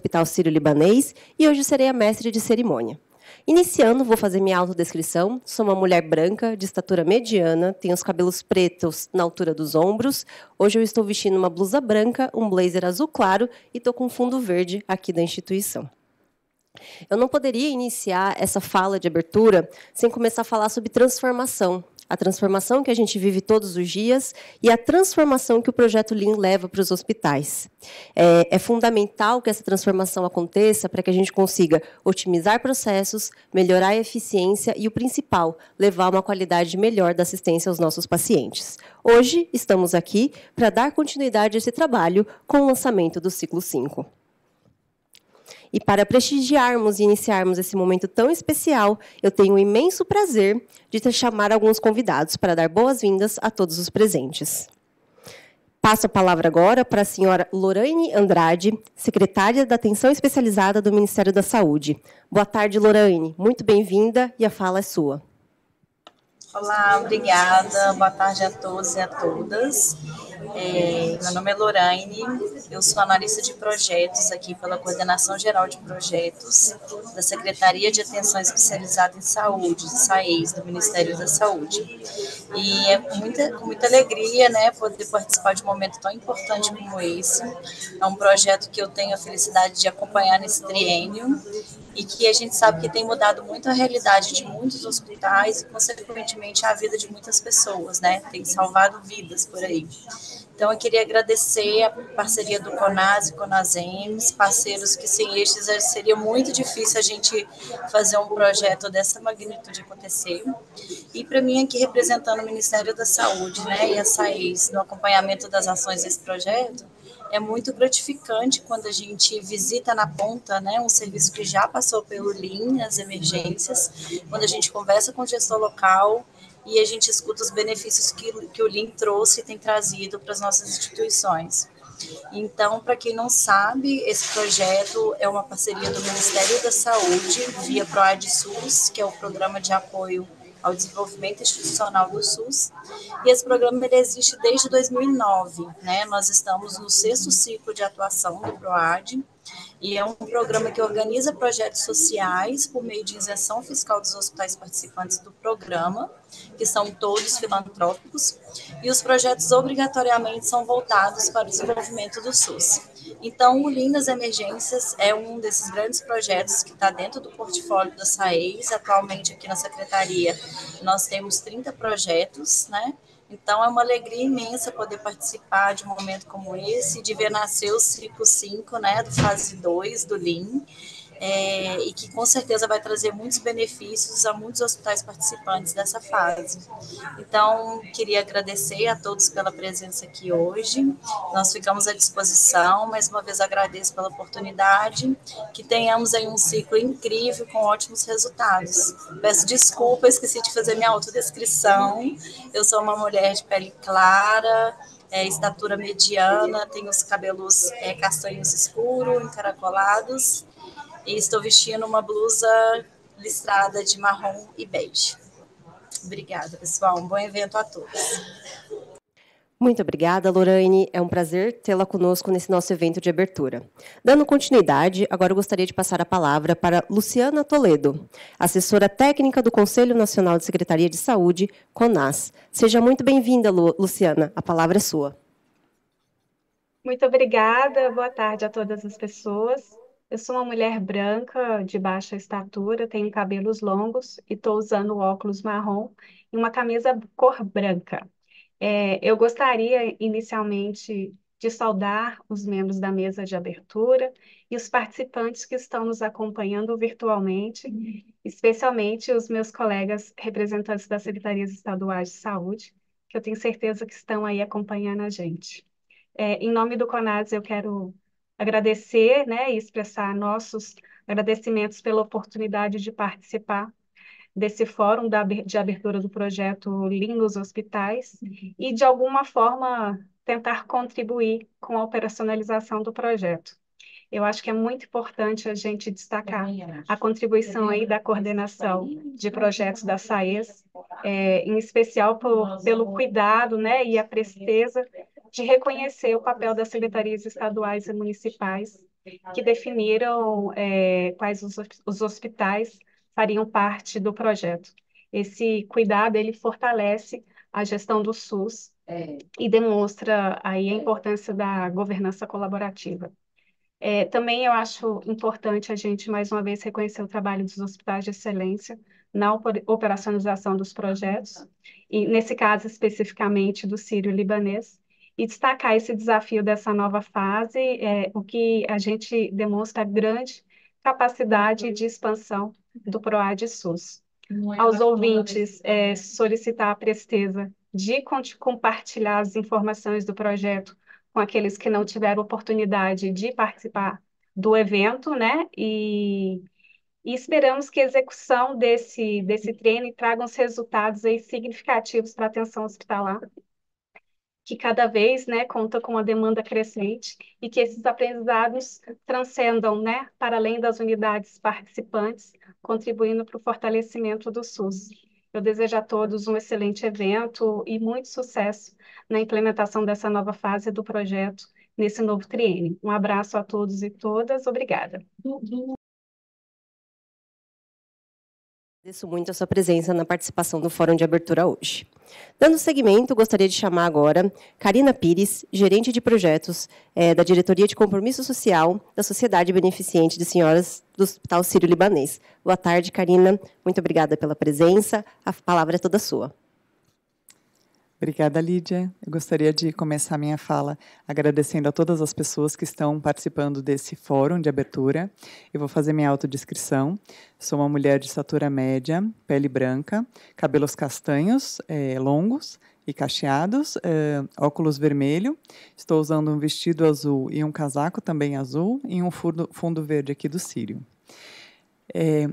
Hospital Sírio-Libanês e hoje serei a mestre de cerimônia. Iniciando, vou fazer minha autodescrição. Sou uma mulher branca, de estatura mediana, tenho os cabelos pretos na altura dos ombros. Hoje eu estou vestindo uma blusa branca, um blazer azul claro e estou com um fundo verde aqui da instituição. Eu não poderia iniciar essa fala de abertura sem começar a falar sobre transformação. A transformação que a gente vive todos os dias e a transformação que o Projeto Lean leva para os hospitais. É fundamental que essa transformação aconteça para que a gente consiga otimizar processos, melhorar a eficiência e, o principal, levar uma qualidade melhor da assistência aos nossos pacientes. Hoje, estamos aqui para dar continuidade a esse trabalho com o lançamento do ciclo 5. E para prestigiarmos e iniciarmos esse momento tão especial, eu tenho o imenso prazer de chamar alguns convidados para dar boas-vindas a todos os presentes. Passo a palavra agora para a senhora Lorraine Andrade, secretária da Atenção Especializada do Ministério da Saúde. Boa tarde, Lorraine. Muito bem-vinda e a fala é sua. Olá, obrigada. Boa tarde a todos e a todas. Meu nome é Lorraine, eu sou analista de projetos aqui pela Coordenação Geral de Projetos da Secretaria de Atenção Especializada em Saúde, SAES, do Ministério da Saúde. E é com muita alegria, né, poder participar de um momento tão importante como esse. É um projeto que eu tenho a felicidade de acompanhar nesse triênio e que a gente sabe que tem mudado muito a realidade de muitos hospitais e, consequentemente, a vida de muitas pessoas, né? Tem salvado vidas por aí. Então, eu queria agradecer a parceria do CONAS e CONASEMS, parceiros que sem estes seria muito difícil a gente fazer um projeto dessa magnitude acontecer. E para mim, aqui representando o Ministério da Saúde, né, e a SAES, no acompanhamento das ações desse projeto, é muito gratificante quando a gente visita na ponta, né, um serviço que já passou pelo Lean, as emergências, quando a gente conversa com o gestor local e a gente escuta os benefícios que o Lean trouxe e tem trazido para as nossas instituições. Então, para quem não sabe, esse projeto é uma parceria do Ministério da Saúde via PROAD-SUS, que é o Programa de Apoio ao Desenvolvimento Institucional do SUS, e esse programa ele existe desde 2009, né? Nós estamos no 6º ciclo de atuação do PROAD, e é um programa que organiza projetos sociais por meio de isenção fiscal dos hospitais participantes do programa, que são todos filantrópicos, e os projetos obrigatoriamente são voltados para o desenvolvimento do SUS. Então, o Lean nas Emergências é um desses grandes projetos que está dentro do portfólio da SAES. Atualmente, aqui na Secretaria, nós temos 30 projetos, né? Então, é uma alegria imensa poder participar de um momento como esse, de ver nascer o ciclo 5, né, do fase 2 do Lean, e que com certeza vai trazer muitos benefícios a muitos hospitais participantes dessa fase. Então, queria agradecer a todos pela presença aqui hoje. Nós ficamos à disposição, mais uma vez agradeço pela oportunidade, que tenhamos aí um ciclo incrível com ótimos resultados. Peço desculpa, esqueci de fazer minha autodescrição. Eu sou uma mulher de pele clara, estatura mediana, tenho os cabelos castanhos escuros, encaracolados, e estou vestindo uma blusa listrada de marrom e bege. Obrigada, pessoal. Um bom evento a todos. Muito obrigada, Lorraine. É um prazer tê-la conosco nesse nosso evento de abertura. Dando continuidade, agora eu gostaria de passar a palavra para Luciana Toledo, assessora técnica do Conselho Nacional de Secretaria de Saúde, CONAS. Seja muito bem-vinda, Luciana. A palavra é sua. Muito obrigada. Boa tarde a todas as pessoas. Eu sou uma mulher branca, de baixa estatura, tenho cabelos longos e estou usando óculos marrom e uma camisa cor branca. Eu gostaria, inicialmente, de saudar os membros da mesa de abertura e os participantes que estão nos acompanhando virtualmente, especialmente os meus colegas representantes das secretarias estaduais de saúde, que eu tenho certeza que estão aí acompanhando a gente. Em nome do CONAS, eu quero agradecer, né, e expressar nossos agradecimentos pela oportunidade de participar desse fórum de abertura do projeto Lean nos hospitais e, de alguma forma, tentar contribuir com a operacionalização do projeto. Eu acho que é muito importante a gente destacar a contribuição aí da coordenação de projetos da SAES, em especial pelo cuidado, né, e a presteza de reconhecer o papel das secretarias estaduais e municipais que definiram quais os hospitais fariam parte do projeto. Esse cuidado, ele fortalece a gestão do SUS e demonstra aí a importância da governança colaborativa. Também eu acho importante a gente, mais uma vez, reconhecer o trabalho dos hospitais de excelência na operacionalização dos projetos, e nesse caso especificamente do Sírio-Libanês, e destacar esse desafio dessa nova fase, o que a gente demonstra grande capacidade de expansão do PROAD SUS. Aos ouvintes, solicitar a presteza de compartilhar as informações do projeto com aqueles que não tiveram oportunidade de participar do evento, né? E esperamos que a execução desse treino traga uns resultados aí significativos para a atenção hospitalar, que cada vez, né, conta com uma demanda crescente e que esses aprendizados transcendam, né, para além das unidades participantes, contribuindo para o fortalecimento do SUS. Eu desejo a todos um excelente evento e muito sucesso na implementação dessa nova fase do projeto nesse novo triênio. Um abraço a todos e todas. Obrigada. Agradeço muito a sua presença na participação do Fórum de Abertura hoje. Dando seguimento, gostaria de chamar agora Karina Pires, gerente de projetos da Diretoria de Compromisso Social da Sociedade Beneficente de Senhoras do Hospital Sírio-Libanês. Boa tarde, Karina. Muito obrigada pela presença. A palavra é toda sua. Obrigada, Lídia. Eu gostaria de começar minha fala agradecendo a todas as pessoas que estão participando desse fórum de abertura. Eu vou fazer minha autodescrição. Sou uma mulher de estatura média, pele branca, cabelos castanhos, longos e cacheados, óculos vermelho. Estou usando um vestido azul e um casaco também azul e um fundo verde aqui do Sírio.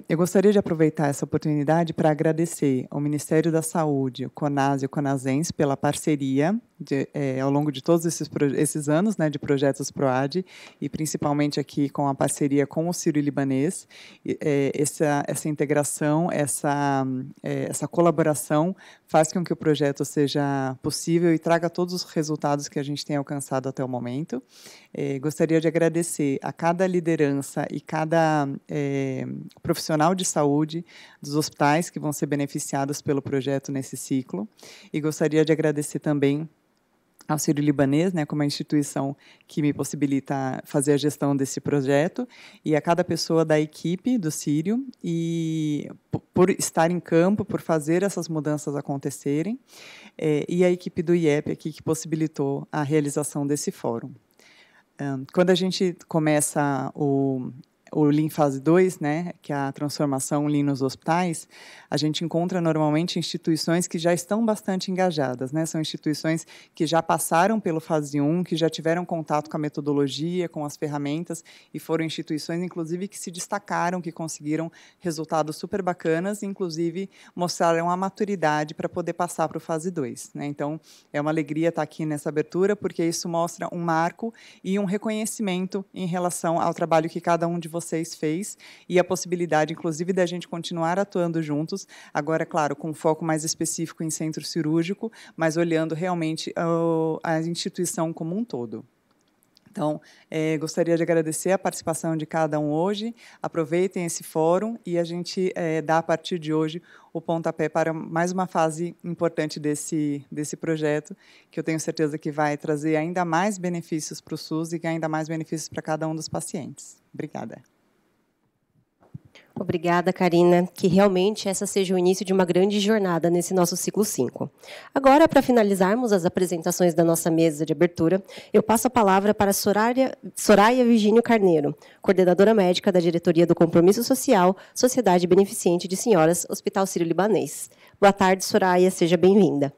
Eu gostaria de aproveitar essa oportunidade para agradecer ao Ministério da Saúde, o CONAS e o CONASENS pela parceria ao longo de todos esses anos, né, de projetos PROAD, e principalmente aqui com a parceria com o Sírio-Libanês. Essa integração, essa colaboração faz com que o projeto seja possível e traga todos os resultados que a gente tem alcançado até o momento. Gostaria de agradecer a cada liderança e cada profissional de saúde dos hospitais que vão ser beneficiados pelo projeto nesse ciclo, e gostaria de agradecer também ao Sírio-Libanês, né, como a instituição que me possibilita fazer a gestão desse projeto, e a cada pessoa da equipe do Sírio, e por estar em campo, por fazer essas mudanças acontecerem, e a equipe do IEP aqui que possibilitou a realização desse fórum. Quando a gente começa o Lean Fase 2, né, que é a transformação Lean nos hospitais, a gente encontra normalmente instituições que já estão bastante engajadas, né, são instituições que já passaram pelo Fase 1, que já tiveram contato com a metodologia, com as ferramentas, e foram instituições, inclusive, que se destacaram, que conseguiram resultados super bacanas, e, inclusive, mostraram a maturidade para poder passar para o Fase 2. Né? Então, é uma alegria estar aqui nessa abertura, porque isso mostra um marco e um reconhecimento em relação ao trabalho que cada um de vocês fez, e a possibilidade, inclusive, da gente continuar atuando juntos, agora, claro, com um foco mais específico em centro cirúrgico, mas olhando realmente a instituição como um todo. Então, gostaria de agradecer a participação de cada um hoje. Aproveitem esse fórum e a gente dá, a partir de hoje, o pontapé para mais uma fase importante desse projeto, que eu tenho certeza que vai trazer ainda mais benefícios para o SUS e ainda mais benefícios para cada um dos pacientes. Obrigada. Obrigada, Karina. Que realmente essa seja o início de uma grande jornada nesse nosso ciclo 5. Agora, para finalizarmos as apresentações da nossa mesa de abertura, eu passo a palavra para Soraya Virgínio Carneiro, coordenadora médica da Diretoria do Compromisso Social, Sociedade Beneficente de Senhoras, Hospital Sírio-Libanês. Boa tarde, Soraya, seja bem-vinda.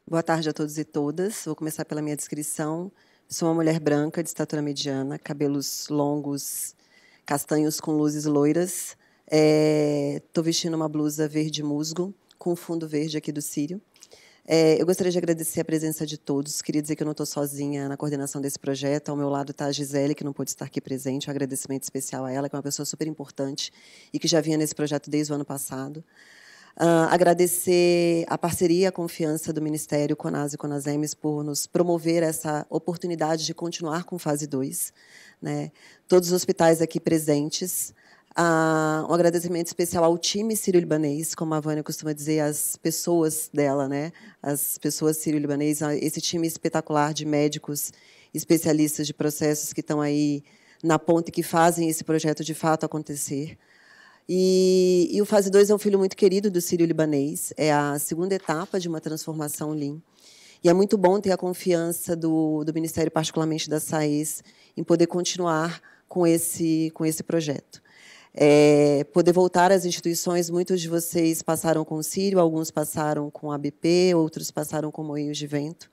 Boa tarde a todos e todas. Vou começar pela minha descrição. Sou uma mulher branca, de estatura mediana, cabelos longos, castanhos com luzes loiras. Estou vestindo uma blusa verde musgo, com fundo verde aqui do Sírio. Eu gostaria de agradecer a presença de todos. Queria dizer que eu não estou sozinha na coordenação desse projeto. Ao meu lado está a Gisele, que não pôde estar aqui presente. Um agradecimento especial a ela, que é uma pessoa super importante e que já vinha nesse projeto desde o ano passado. Agradecer a parceria e a confiança do Ministério CONAS e CONASEMES por nos promover essa oportunidade de continuar com fase 2, né? Todos os hospitais aqui presentes. Um agradecimento especial ao time sírio-libanês, como a Vânia costuma dizer, as pessoas dela, né? As pessoas sírio-libanês, esse time espetacular de médicos, especialistas de processos que estão aí na ponta e que fazem esse projeto de fato acontecer. E o Fase 2 é um filho muito querido do sírio-libanês, é a segunda etapa de uma transformação Lean. E é muito bom ter a confiança do Ministério, particularmente da SAES, em poder continuar com esse projeto. Poder voltar às instituições, muitos de vocês passaram com o Sírio, alguns passaram com a BP, outros passaram com Moinhos de Vento.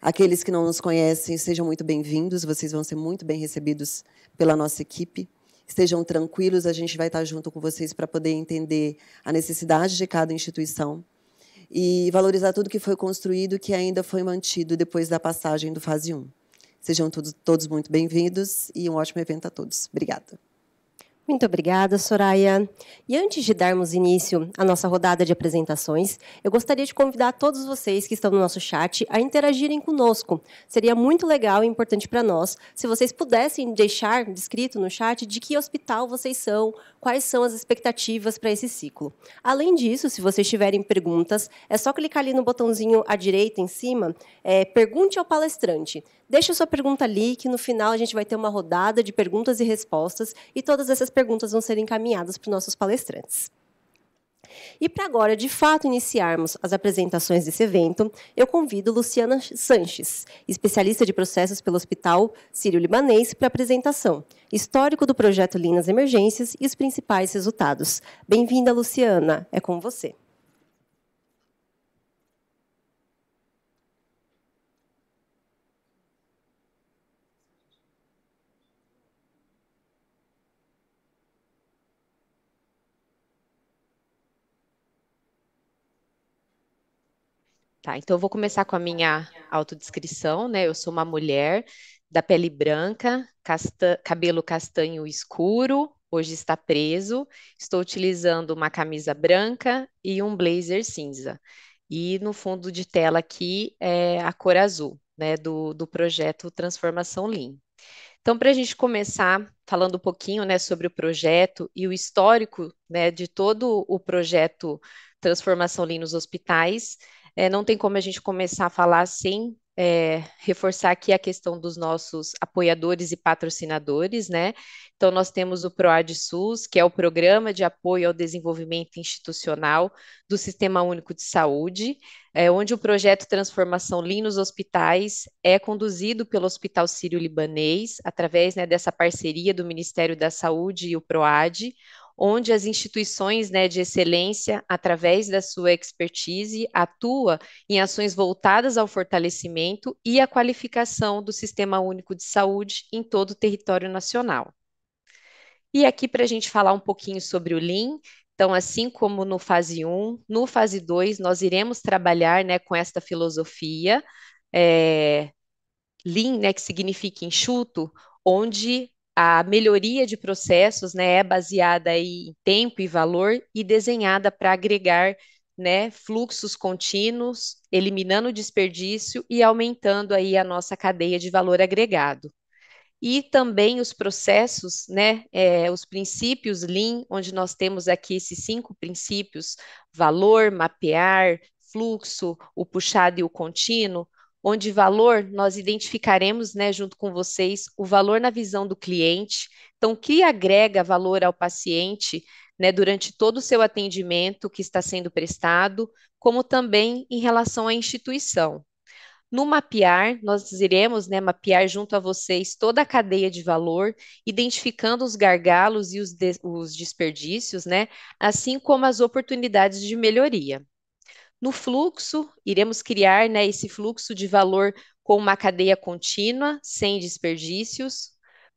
Aqueles que não nos conhecem, sejam muito bem-vindos, vocês vão ser muito bem recebidos pela nossa equipe. Estejam tranquilos, a gente vai estar junto com vocês para poder entender a necessidade de cada instituição e valorizar tudo que foi construído e que ainda foi mantido depois da passagem do Fase 1. Sejam todos muito bem-vindos e um ótimo evento a todos. Obrigada. Muito obrigada, Soraya. E antes de darmos início à nossa rodada de apresentações, eu gostaria de convidar todos vocês que estão no nosso chat a interagirem conosco. Seria muito legal e importante para nós se vocês pudessem deixar descrito no chat de que hospital vocês são, quais são as expectativas para esse ciclo. Além disso, se vocês tiverem perguntas, é só clicar ali no botãozinho à direita em cima, pergunte ao palestrante. Deixe a sua pergunta ali, que no final a gente vai ter uma rodada de perguntas e respostas, e todas essas perguntas vão ser encaminhadas para os nossos palestrantes. E para agora, de fato, iniciarmos as apresentações desse evento, eu convido Luciana Sanches, especialista de processos pelo Hospital Sírio-Libanês, para a apresentação, histórico do projeto Lean nas emergências e os principais resultados. Bem-vinda, Luciana, é com você. Tá, então eu vou começar com a minha autodescrição, né? Eu sou uma mulher da pele branca, cabelo castanho escuro, hoje está preso. Estou utilizando uma camisa branca e um blazer cinza. E no fundo de tela aqui é a cor azul, né? Do projeto Transformação Lean. Então, para a gente começar falando um pouquinho, né, sobre o projeto e o histórico, né, de todo o projeto Transformação Lean nos hospitais, não tem como a gente começar a falar sem reforçar aqui a questão dos nossos apoiadores e patrocinadores, né? Então, nós temos o PROAD SUS, que é o Programa de Apoio ao Desenvolvimento Institucional do Sistema Único de Saúde, onde o projeto Transformação Lean nos hospitais é conduzido pelo Hospital Sírio-Libanês, através, né, dessa parceria do Ministério da Saúde e o PROAD, onde as instituições, né, de excelência, através da sua expertise, atua em ações voltadas ao fortalecimento e à qualificação do Sistema Único de Saúde em todo o território nacional. E aqui para a gente falar um pouquinho sobre o Lean, então, assim como no fase 1, no fase 2, nós iremos trabalhar, né, com esta filosofia, Lean, né, que significa enxuto, onde a melhoria de processos, né, é baseada aí em tempo e valor e desenhada para agregar, né, fluxos contínuos, eliminando desperdício e aumentando aí a nossa cadeia de valor agregado. E também os processos, né, os princípios Lean, onde nós temos aqui esses 5 princípios: valor, mapear, fluxo, o puxado e o contínuo, onde valor nós identificaremos, né, junto com vocês, o valor na visão do cliente. Então, o que agrega valor ao paciente, né, durante todo o seu atendimento que está sendo prestado, como também em relação à instituição. No mapear, nós iremos, né, mapear junto a vocês toda a cadeia de valor, identificando os gargalos e os desperdícios, né, assim como as oportunidades de melhoria. No fluxo, iremos criar, né, esse fluxo de valor com uma cadeia contínua, sem desperdícios,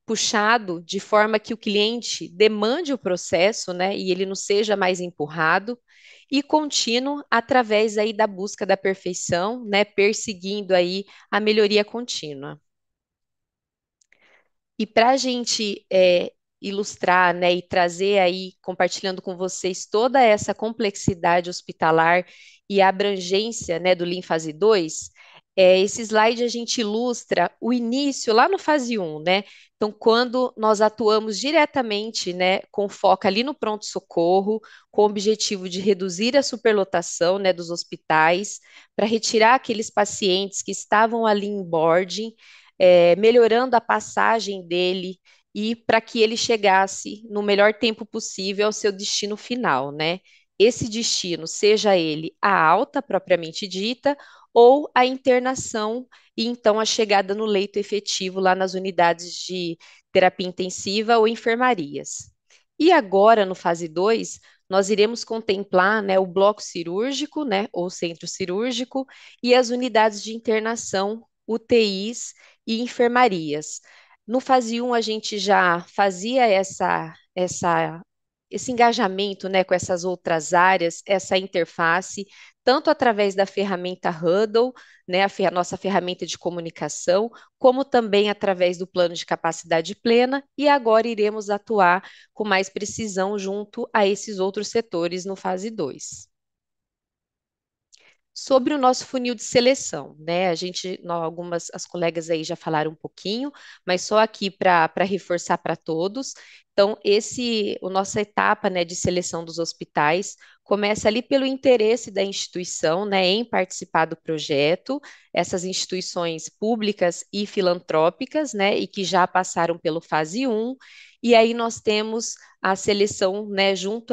puxado de forma que o cliente demande o processo, né, e ele não seja mais empurrado, e contínuo através aí da busca da perfeição, né, perseguindo aí a melhoria contínua. E para a gente ilustrar, né, e trazer aí, compartilhando com vocês toda essa complexidade hospitalar e a abrangência, né, do Lean Fase 2, esse slide a gente ilustra o início lá no fase 1, né? Então, quando nós atuamos diretamente, né, com foco ali no pronto-socorro, com o objetivo de reduzir a superlotação, né, dos hospitais, para retirar aqueles pacientes que estavam ali em boarding, melhorando a passagem dele e para que ele chegasse no melhor tempo possível ao seu destino final, né? Esse destino, seja ele a alta propriamente dita ou a internação e então a chegada no leito efetivo lá nas unidades de terapia intensiva ou enfermarias. E agora, no fase 2, nós iremos contemplar, né, o bloco cirúrgico, né, ou centro cirúrgico, e as unidades de internação, UTIs e enfermarias. No fase 1, a gente já fazia esse engajamento, né, com essas outras áreas, essa interface, tanto através da ferramenta Hudl, né, a nossa ferramenta de comunicação, como também através do plano de capacidade plena, e agora iremos atuar com mais precisão junto a esses outros setores no fase 2. Sobre o nosso funil de seleção, né? As colegas aí já falaram um pouquinho, mas só aqui para reforçar para todos. Então, a nossa etapa, né, de seleção dos hospitais começa ali pelo interesse da instituição, né, em participar do projeto, essas instituições públicas e filantrópicas, né, e que já passaram pelo fase 1, e aí nós temos a seleção, né, junto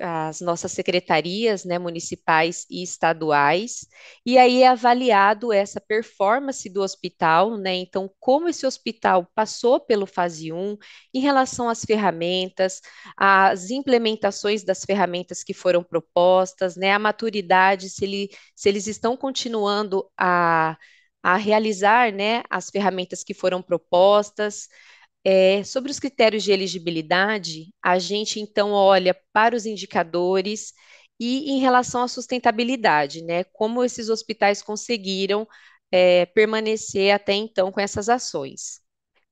as nossas secretarias, né, municipais e estaduais, e aí é avaliado essa performance do hospital, né, então como esse hospital passou pelo fase 1 em relação às ferramentas, às implementações das ferramentas que foram propostas, né, a maturidade, se eles estão continuando a realizar, né, as ferramentas que foram propostas. Sobre os critérios de elegibilidade, a gente então olha para os indicadores e em relação à sustentabilidade, né? Como esses hospitais conseguiram permanecer até então com essas ações.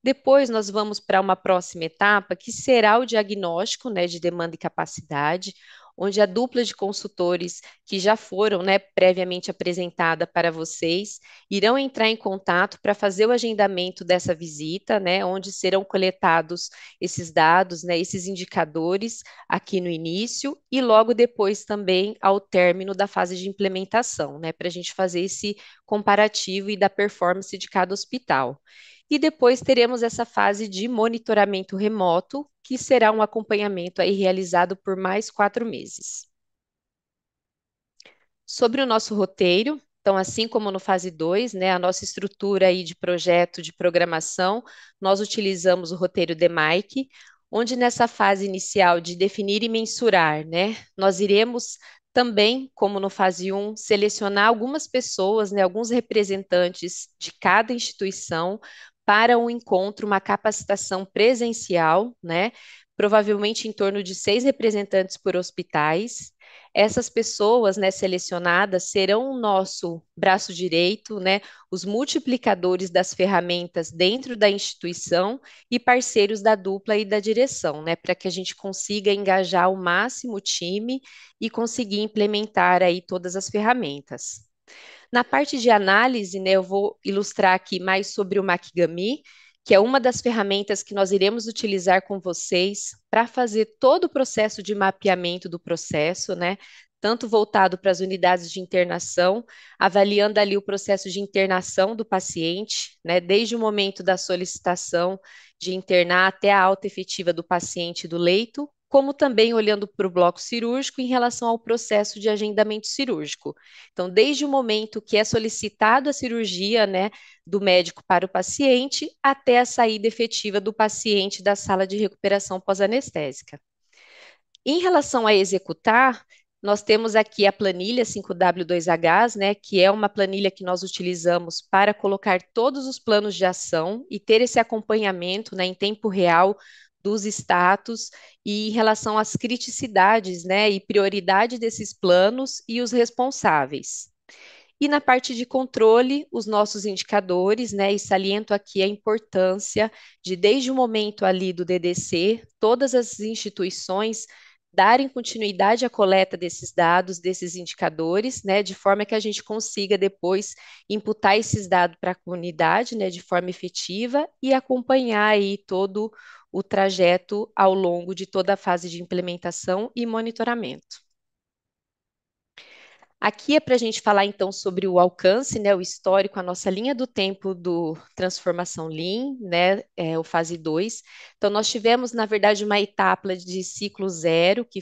Depois nós vamos para uma próxima etapa, que será o diagnóstico, né, de demanda e capacidade, onde a dupla de consultores que já foram, né, previamente apresentada para vocês, irão entrar em contato para fazer o agendamento dessa visita, né, onde serão coletados esses dados, né, esses indicadores aqui no início e logo depois também ao término da fase de implementação, né, para a gente fazer esse comparativo e da performance de cada hospital. E depois teremos essa fase de monitoramento remoto, que será um acompanhamento aí realizado por mais 4 meses. Sobre o nosso roteiro, então, assim como no fase 2, né, a nossa estrutura aí de projeto de programação, nós utilizamos o roteiro DMAIC, onde nessa fase inicial de definir e mensurar, né, nós iremos também, como no fase 1, selecionar algumas pessoas, né, alguns representantes de cada instituição para um encontro, uma capacitação presencial, né, provavelmente em torno de 6 representantes por hospitais. Essas pessoas, né, selecionadas serão o nosso braço direito, né, os multiplicadores das ferramentas dentro da instituição e parceiros da dupla e da direção, né, para que a gente consiga engajar ao máximo o time e conseguir implementar aí todas as ferramentas. Na parte de análise, né, eu vou ilustrar aqui mais sobre o Makigami, que é uma das ferramentas que nós iremos utilizar com vocês para fazer todo o processo de mapeamento do processo, né? Tanto voltado para as unidades de internação, avaliando ali o processo de internação do paciente, né? Desde o momento da solicitação de internar até a alta efetiva do paciente do leito, como também olhando para o bloco cirúrgico em relação ao processo de agendamento cirúrgico. Então, desde o momento que é solicitado a cirurgia, né, do médico para o paciente, até a saída efetiva do paciente da sala de recuperação pós-anestésica. Em relação a executar, nós temos aqui a planilha 5W2Hs, né, que é uma planilha que nós utilizamos para colocar todos os planos de ação e ter esse acompanhamento, né, em tempo real dos status e em relação às criticidades, né, e prioridade desses planos e os responsáveis. E na parte de controle, os nossos indicadores, né? E saliento aqui a importância de, desde o momento ali do DDC, todas as instituições darem continuidade à coleta desses dados, desses indicadores, né? De forma que a gente consiga depois imputar esses dados para a comunidade, né? De forma efetiva e acompanhar aí todo o trajeto ao longo de toda a fase de implementação e monitoramento. Aqui é para a gente falar então sobre o alcance, né, o histórico, a nossa linha do tempo do Transformação Lean, né, o fase 2. Então, nós tivemos, na verdade, uma etapa de ciclo zero, que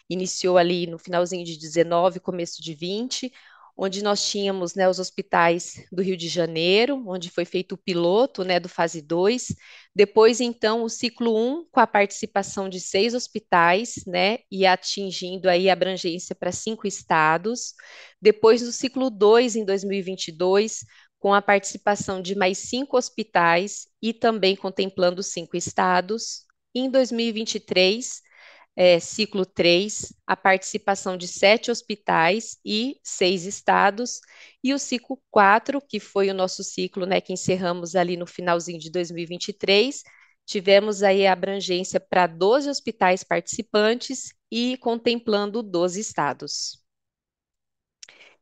iniciou ali no finalzinho de 19, começo de 20, onde nós tínhamos, né, os hospitais do Rio de Janeiro, onde foi feito o piloto, né, do fase 2. Depois, então, o ciclo 1, com a participação de 6 hospitais, né, e atingindo aí a abrangência para 5 estados. Depois, o ciclo 2, em 2022, com a participação de mais 5 hospitais e também contemplando 5 estados. Em 2023, ciclo 3, a participação de 7 hospitais e 6 estados, e o ciclo 4, que foi o nosso ciclo, né, que encerramos ali no finalzinho de 2023, tivemos aí a abrangência para 12 hospitais participantes e contemplando 12 estados.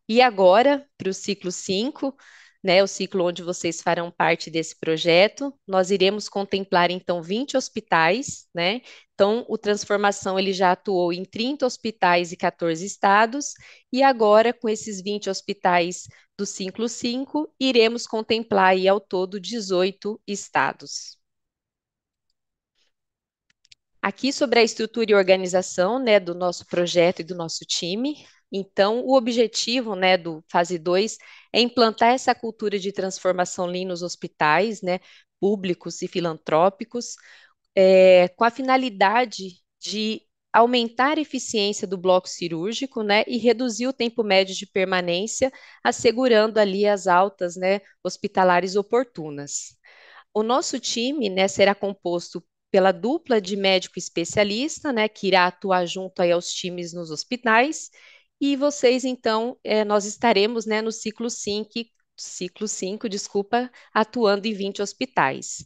E agora, para o ciclo 5, né, o ciclo onde vocês farão parte desse projeto, nós iremos contemplar, então, 20 hospitais, né? Então, o Transformação ele já atuou em 30 hospitais e 14 estados, e agora, com esses 20 hospitais do ciclo 5, iremos contemplar aí, ao todo 18 estados. Aqui sobre a estrutura e organização, né, do nosso projeto e do nosso time. Então, o objetivo, né, do fase 2 é implantar essa cultura de transformação Lean nos hospitais, né, públicos e filantrópicos, com a finalidade de aumentar a eficiência do bloco cirúrgico, né, e reduzir o tempo médio de permanência, assegurando ali as altas, né, hospitalares oportunas. O nosso time, né, será composto pela dupla de médico especialista, né, que irá atuar junto aí aos times nos hospitais, e vocês, então, nós estaremos, né, no ciclo 5, desculpa, atuando em 20 hospitais.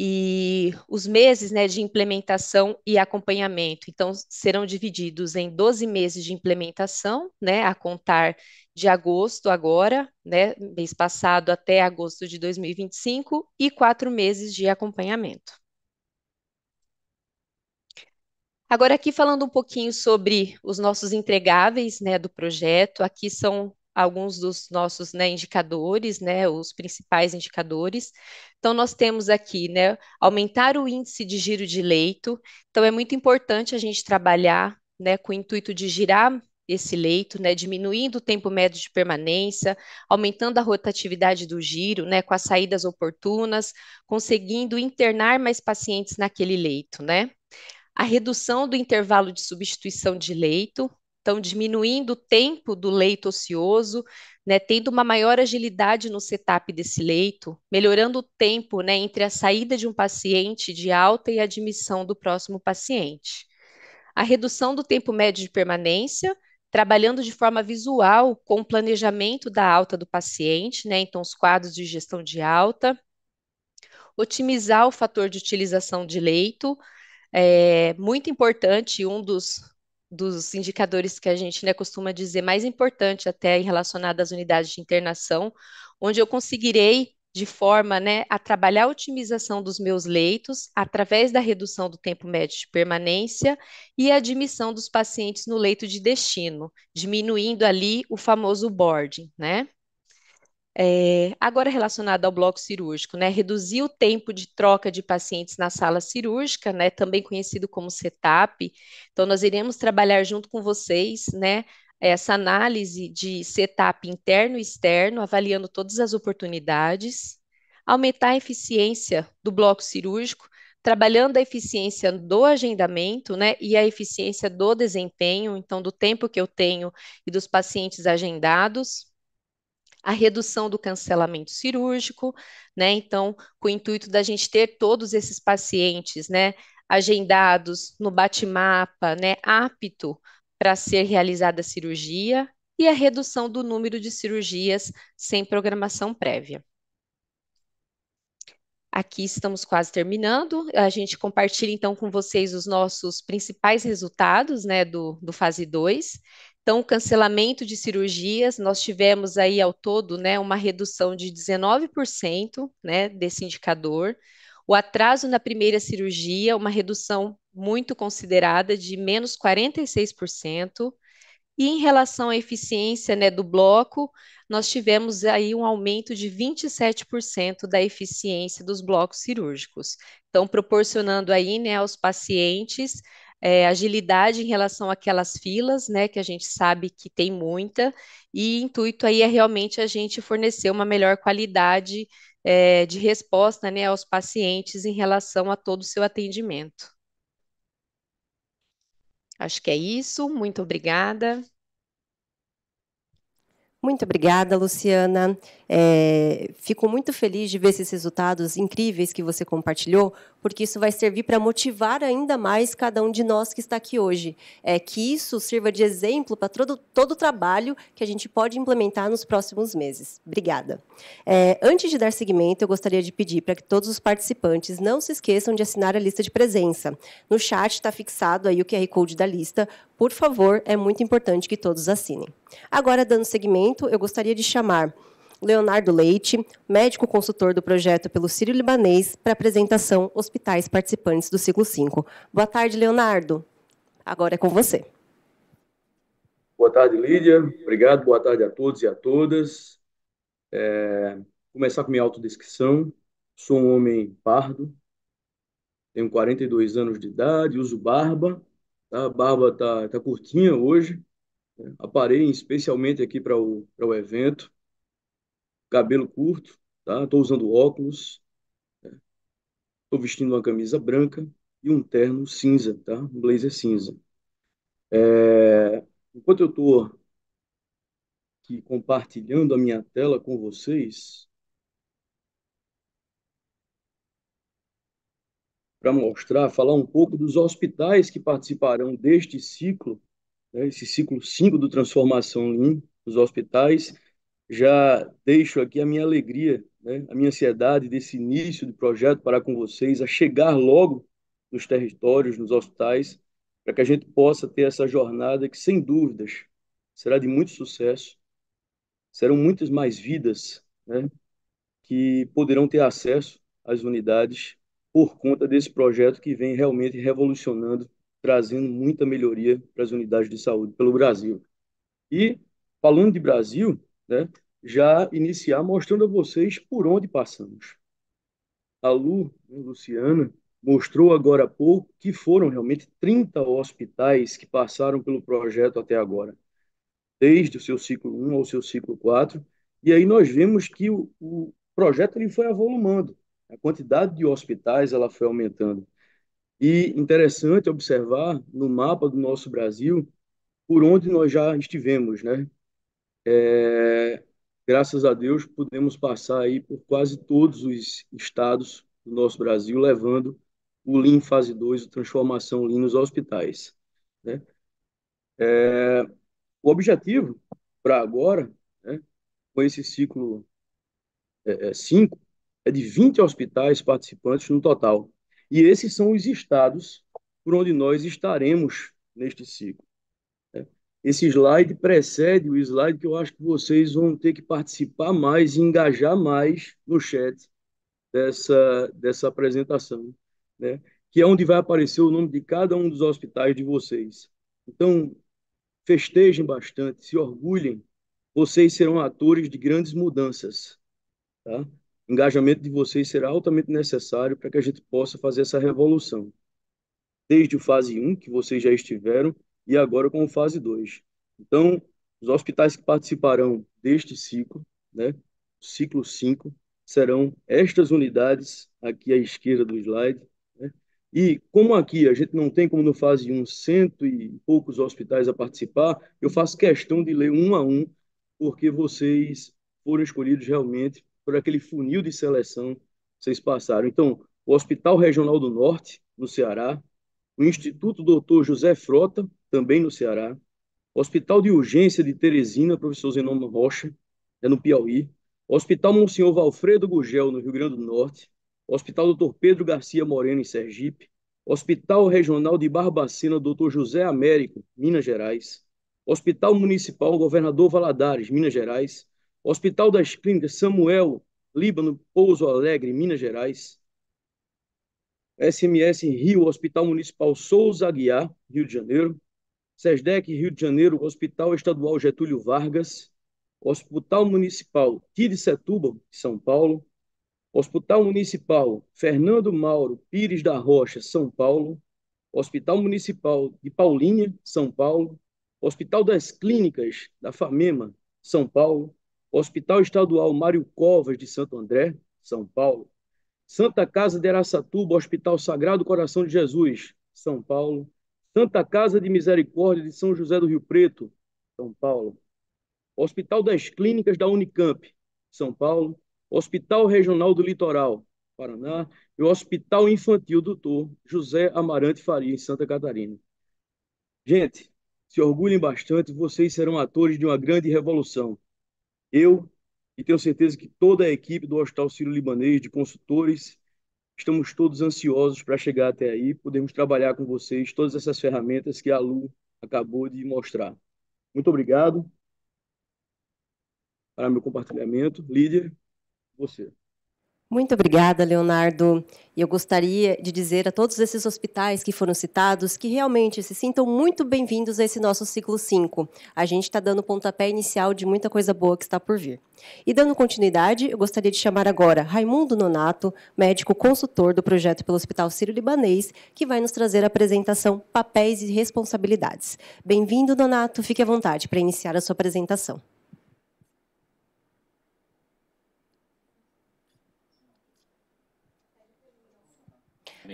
E os meses, né, de implementação e acompanhamento, então, serão divididos em 12 meses de implementação, né, a contar de agosto agora, né, mês passado até agosto de 2025, e 4 meses de acompanhamento. Agora aqui falando um pouquinho sobre os nossos entregáveis, né, do projeto, aqui são alguns dos nossos, né, indicadores, né, os principais indicadores. Então, nós temos aqui, né, aumentar o índice de giro de leito. Então, é muito importante a gente trabalhar, né, com o intuito de girar esse leito, né, diminuindo o tempo médio de permanência, aumentando a rotatividade do giro, né, com as saídas oportunas, conseguindo internar mais pacientes naquele leito, né? A redução do intervalo de substituição de leito, então diminuindo o tempo do leito ocioso, né, tendo uma maior agilidade no setup desse leito, melhorando o tempo, né, entre a saída de um paciente de alta e a admissão do próximo paciente. A redução do tempo médio de permanência, trabalhando de forma visual com o planejamento da alta do paciente, né, então os quadros de gestão de alta, otimizar o fator de utilização de leito, muito importante, um dos indicadores que a gente, né, costuma dizer mais importante até relacionado às unidades de internação, onde eu conseguirei, de forma, né, a trabalhar a otimização dos meus leitos através da redução do tempo médio de permanência e a admissão dos pacientes no leito de destino, diminuindo ali o famoso boarding, né? Agora relacionado ao bloco cirúrgico, né, reduzir o tempo de troca de pacientes na sala cirúrgica, né, também conhecido como setup. Então, nós iremos trabalhar junto com vocês, né, essa análise de setup interno e externo, avaliando todas as oportunidades, aumentar a eficiência do bloco cirúrgico, trabalhando a eficiência do agendamento, né, e a eficiência do desempenho, então, do tempo que eu tenho e dos pacientes agendados, a redução do cancelamento cirúrgico, né? Então, com o intuito da gente ter todos esses pacientes, né, agendados no bate-mapa, né, apto para ser realizada a cirurgia, e a redução do número de cirurgias sem programação prévia. Aqui estamos quase terminando. A gente compartilha então com vocês os nossos principais resultados, né, do fase 2. Então, o cancelamento de cirurgias, nós tivemos aí ao todo, né, uma redução de 19%, né, desse indicador. O atraso na primeira cirurgia, uma redução muito considerada de menos 46%. E em relação à eficiência, né, do bloco, nós tivemos aí um aumento de 27% da eficiência dos blocos cirúrgicos. Então, proporcionando aí, né, aos pacientes agilidade em relação àquelas filas, né, que a gente sabe que tem muita, e o intuito aí é realmente a gente fornecer uma melhor qualidade de resposta, né, aos pacientes em relação a todo o seu atendimento. Acho que é isso. Muito obrigada. Muito obrigada, Luciana. Fico muito feliz de ver esses resultados incríveis que você compartilhou, porque isso vai servir para motivar ainda mais cada um de nós que está aqui hoje. Que isso sirva de exemplo para todo o trabalho que a gente pode implementar nos próximos meses. Obrigada. Antes de dar seguimento, eu gostaria de pedir para que todos os participantes não se esqueçam de assinar a lista de presença. No chat está fixado aí o QR Code da lista. Por favor, é muito importante que todos assinem. Agora, dando seguimento, eu gostaria de chamar Leonardo Leite, médico consultor do projeto pelo Sírio-Libanês, para a apresentação Hospitais Participantes do Ciclo 5. Boa tarde, Leonardo. Agora é com você. Boa tarde, Lídia. Obrigado. Boa tarde a todos e a todas. Vou começar com minha autodescrição. Sou um homem pardo, tenho 42 anos de idade, uso barba. Tá? A barba tá curtinha hoje. Aparei especialmente aqui para o evento. Cabelo curto, tá? Estou usando óculos. Estou vestindo uma camisa branca e um terno cinza, tá? Um blazer cinza. Enquanto eu estou aqui compartilhando a minha tela com vocês, para mostrar, falar um pouco dos hospitais que participarão deste ciclo, né, esse ciclo 5 do Transformação Lean, os hospitais. Já deixo aqui a minha alegria, né, a minha ansiedade desse início do projeto para com vocês, a chegar logo nos territórios, nos hospitais, para que a gente possa ter essa jornada que, sem dúvidas, será de muito sucesso. Serão muitas mais vidas, né, que poderão ter acesso às unidades por conta desse projeto que vem realmente revolucionando, trazendo muita melhoria para as unidades de saúde pelo Brasil. E, falando de Brasil, né, já iniciar mostrando a vocês por onde passamos. A Luciana, mostrou agora há pouco que foram realmente 30 hospitais que passaram pelo projeto até agora, desde o seu ciclo 1 ao seu ciclo 4, e aí nós vemos que o projeto ele foi avolumando, a quantidade de hospitais ela foi aumentando. E interessante observar no mapa do nosso Brasil por onde nós já estivemos, né? Graças a Deus, podemos passar aí por quase todos os estados do nosso Brasil, levando o Lean Fase 2, a transformação Lean nos hospitais, né? O objetivo para agora, né, com esse ciclo 5, é de 20 hospitais participantes no total. E esses são os estados por onde nós estaremos neste ciclo. Esse slide precede o slide que eu acho que vocês vão ter que participar mais e engajar mais no chat dessa apresentação, né? Que é onde vai aparecer o nome de cada um dos hospitais de vocês. Então, festejem bastante, se orgulhem, vocês serão atores de grandes mudanças, tá? O engajamento de vocês será altamente necessário para que a gente possa fazer essa revolução. Desde o fase 1, que vocês já estiveram, e agora com o fase 2. Então, os hospitais que participarão deste ciclo, né, ciclo 5, serão estas unidades aqui à esquerda do slide, né? E como aqui a gente não tem, como no fase 1, cento e poucos hospitais a participar, eu faço questão de ler um a um, porque vocês foram escolhidos realmente por aquele funil de seleção que vocês passaram. Então, o Hospital Regional do Norte, no Ceará, o Instituto Dr. José Frota, também no Ceará, Hospital de Urgência de Teresina, professor Zenônio Rocha, é no Piauí. Hospital Monsenhor Valfredo Gugel, no Rio Grande do Norte. Hospital Dr. Pedro Garcia Moreno, em Sergipe. Hospital Regional de Barbacena, Dr. José Américo, Minas Gerais. Hospital Municipal Governador Valadares, Minas Gerais. Hospital das Clínicas Samuel Líbano, Pouso Alegre, Minas Gerais. SMS Rio, Hospital Municipal Souza Aguiar, Rio de Janeiro. SESDEC, Rio de Janeiro, Hospital Estadual Getúlio Vargas, Hospital Municipal Tide Setúbal, São Paulo, Hospital Municipal Fernando Mauro Pires da Rocha, São Paulo, Hospital Municipal de Paulínia, São Paulo, Hospital das Clínicas da FAMEMA, São Paulo, Hospital Estadual Mário Covas de Santo André, São Paulo, Santa Casa de Araçatuba, Hospital Sagrado Coração de Jesus, São Paulo, Santa Casa de Misericórdia de São José do Rio Preto, São Paulo, Hospital das Clínicas da Unicamp, São Paulo, Hospital Regional do Litoral, Paraná, e o Hospital Infantil Dr. José Amarante Faria, em Santa Catarina. Gente, se orgulhem bastante, vocês serão atores de uma grande revolução. Eu, e tenho certeza que toda a equipe do Hospital Sírio-Libanês, de consultores, estamos todos ansiosos para chegar até aí, podemos trabalhar com vocês todas essas ferramentas que a Lu acabou de mostrar. Muito obrigado para meu compartilhamento. Líder, você. Muito obrigada, Leonardo. E eu gostaria de dizer a todos esses hospitais que foram citados que realmente se sintam muito bem-vindos a esse nosso ciclo 5. A gente está dando pontapé inicial de muita coisa boa que está por vir. E dando continuidade, eu gostaria de chamar agora Raimundo Nonato, médico consultor do projeto pelo Hospital Sírio-Libanês, que vai nos trazer a apresentação Papéis e Responsabilidades. Bem-vindo, Nonato. Fique à vontade para iniciar a sua apresentação.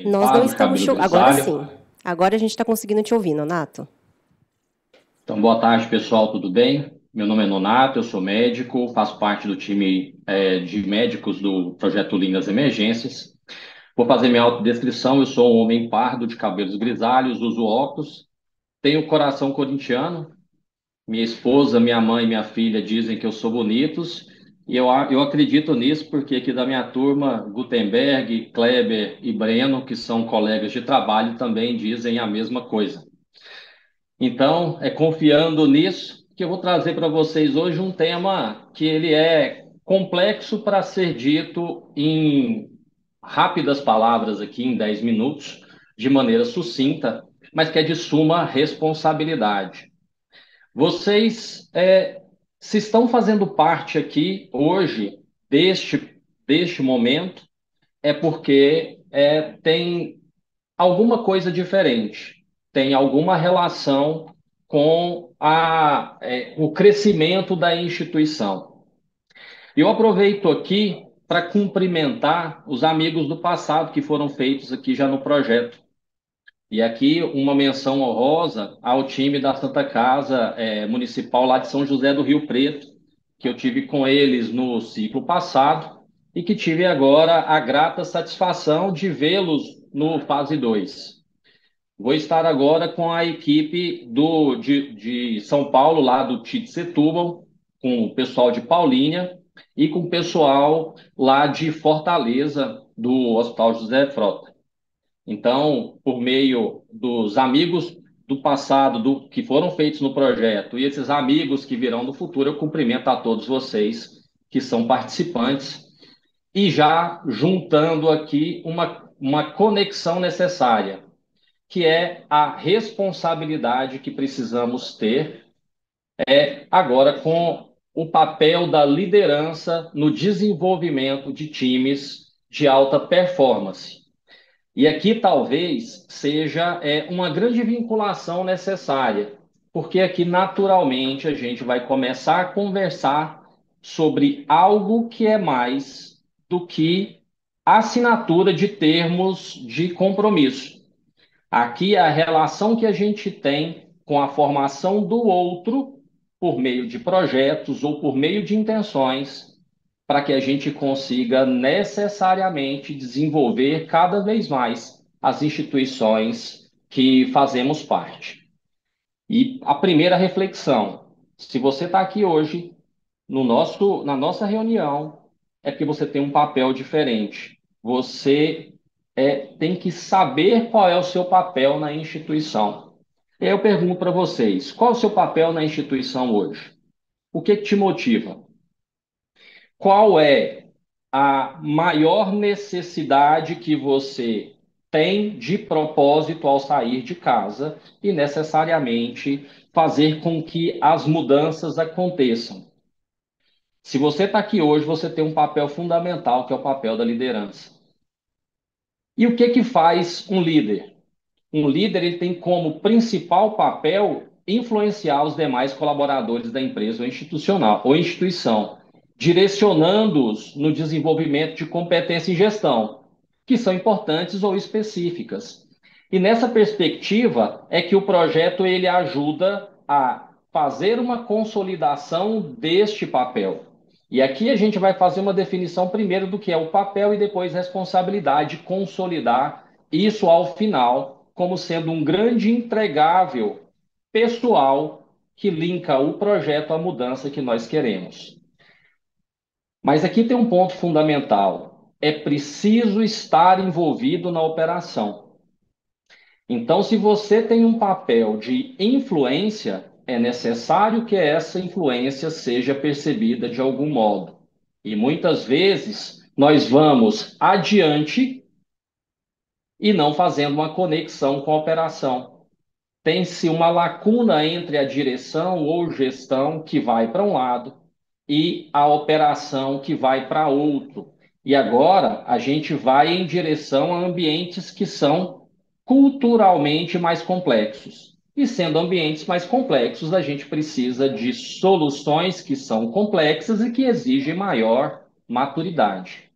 Nós não estamos... Agora sim. Agora a gente está conseguindo te ouvir, Nonato. Então, boa tarde, pessoal. Tudo bem? Meu nome é Nonato, eu sou médico, faço parte do time de médicos do Projeto Lindas Emergências. Vou fazer minha autodescrição. Eu sou um homem pardo, de cabelos grisalhos, uso óculos, tenho coração corintiano. Minha esposa, minha mãe e minha filha dizem que eu sou bonitos. E eu acredito nisso porque aqui da minha turma, Gutenberg, Kleber e Breno, que são colegas de trabalho, também dizem a mesma coisa. Então, é confiando nisso que eu vou trazer para vocês hoje um tema que ele é complexo para ser dito em rápidas palavras aqui, em 10 minutos, de maneira sucinta, mas que é de suma responsabilidade. Vocês... se estão fazendo parte aqui hoje deste momento, é porque tem alguma coisa diferente, tem alguma relação com o crescimento da instituição. Eu aproveito aqui para cumprimentar os amigos do passado que foram feitos aqui já no projeto. E aqui uma menção honrosa ao time da Santa Casa Municipal lá de São José do Rio Preto, que eu tive com eles no ciclo passado e que tive agora a grata satisfação de vê-los no fase 2. Vou estar agora com a equipe de São Paulo, lá do Tite Setúbal, com o pessoal de Paulínia e com o pessoal lá de Fortaleza, do Hospital José Frota. Então, por meio dos amigos do passado, que foram feitos no projeto, e esses amigos que virão no futuro, eu cumprimento a todos vocês que são participantes, e já juntando aqui uma conexão necessária, que é a responsabilidade que precisamos ter agora com o papel da liderança no desenvolvimento de times de alta performance. E aqui talvez seja uma grande vinculação necessária, porque aqui naturalmente a gente vai começar a conversar sobre algo que é mais do que assinatura de termos de compromisso. Aqui é a relação que a gente tem com a formação do outro por meio de projetos ou por meio de intenções, para que a gente consiga necessariamente desenvolver cada vez mais as instituições que fazemos parte. E a primeira reflexão, se você está aqui hoje, na nossa reunião, é porque você tem um papel diferente. Você tem que saber qual é o seu papel na instituição. E aí eu pergunto para vocês, qual é o seu papel na instituição hoje? O que te motiva? Qual é a maior necessidade que você tem de propósito ao sair de casa e necessariamente fazer com que as mudanças aconteçam? Se você está aqui hoje, você tem um papel fundamental, que é o papel da liderança. E o que que faz um líder? Um líder ele tem como principal papel influenciar os demais colaboradores da empresa ou institucional ou instituição, direcionando-os no desenvolvimento de competência em gestão, que são importantes ou específicas. E nessa perspectiva é que o projeto ele ajuda a fazer uma consolidação deste papel. E aqui a gente vai fazer uma definição primeiro do que é o papel e depois responsabilidade de consolidar isso ao final como sendo um grande entregável pessoal que linka o projeto à mudança que nós queremos. Mas aqui tem um ponto fundamental. É preciso estar envolvido na operação. Então, se você tem um papel de influência, é necessário que essa influência seja percebida de algum modo. E muitas vezes nós vamos adiante e não fazendo uma conexão com a operação. Tem-se uma lacuna entre a direção ou gestão que vai para um lado e a operação que vai para outro. E agora a gente vai em direção a ambientes que são culturalmente mais complexos. E sendo ambientes mais complexos, a gente precisa de soluções que são complexas e que exigem maior maturidade.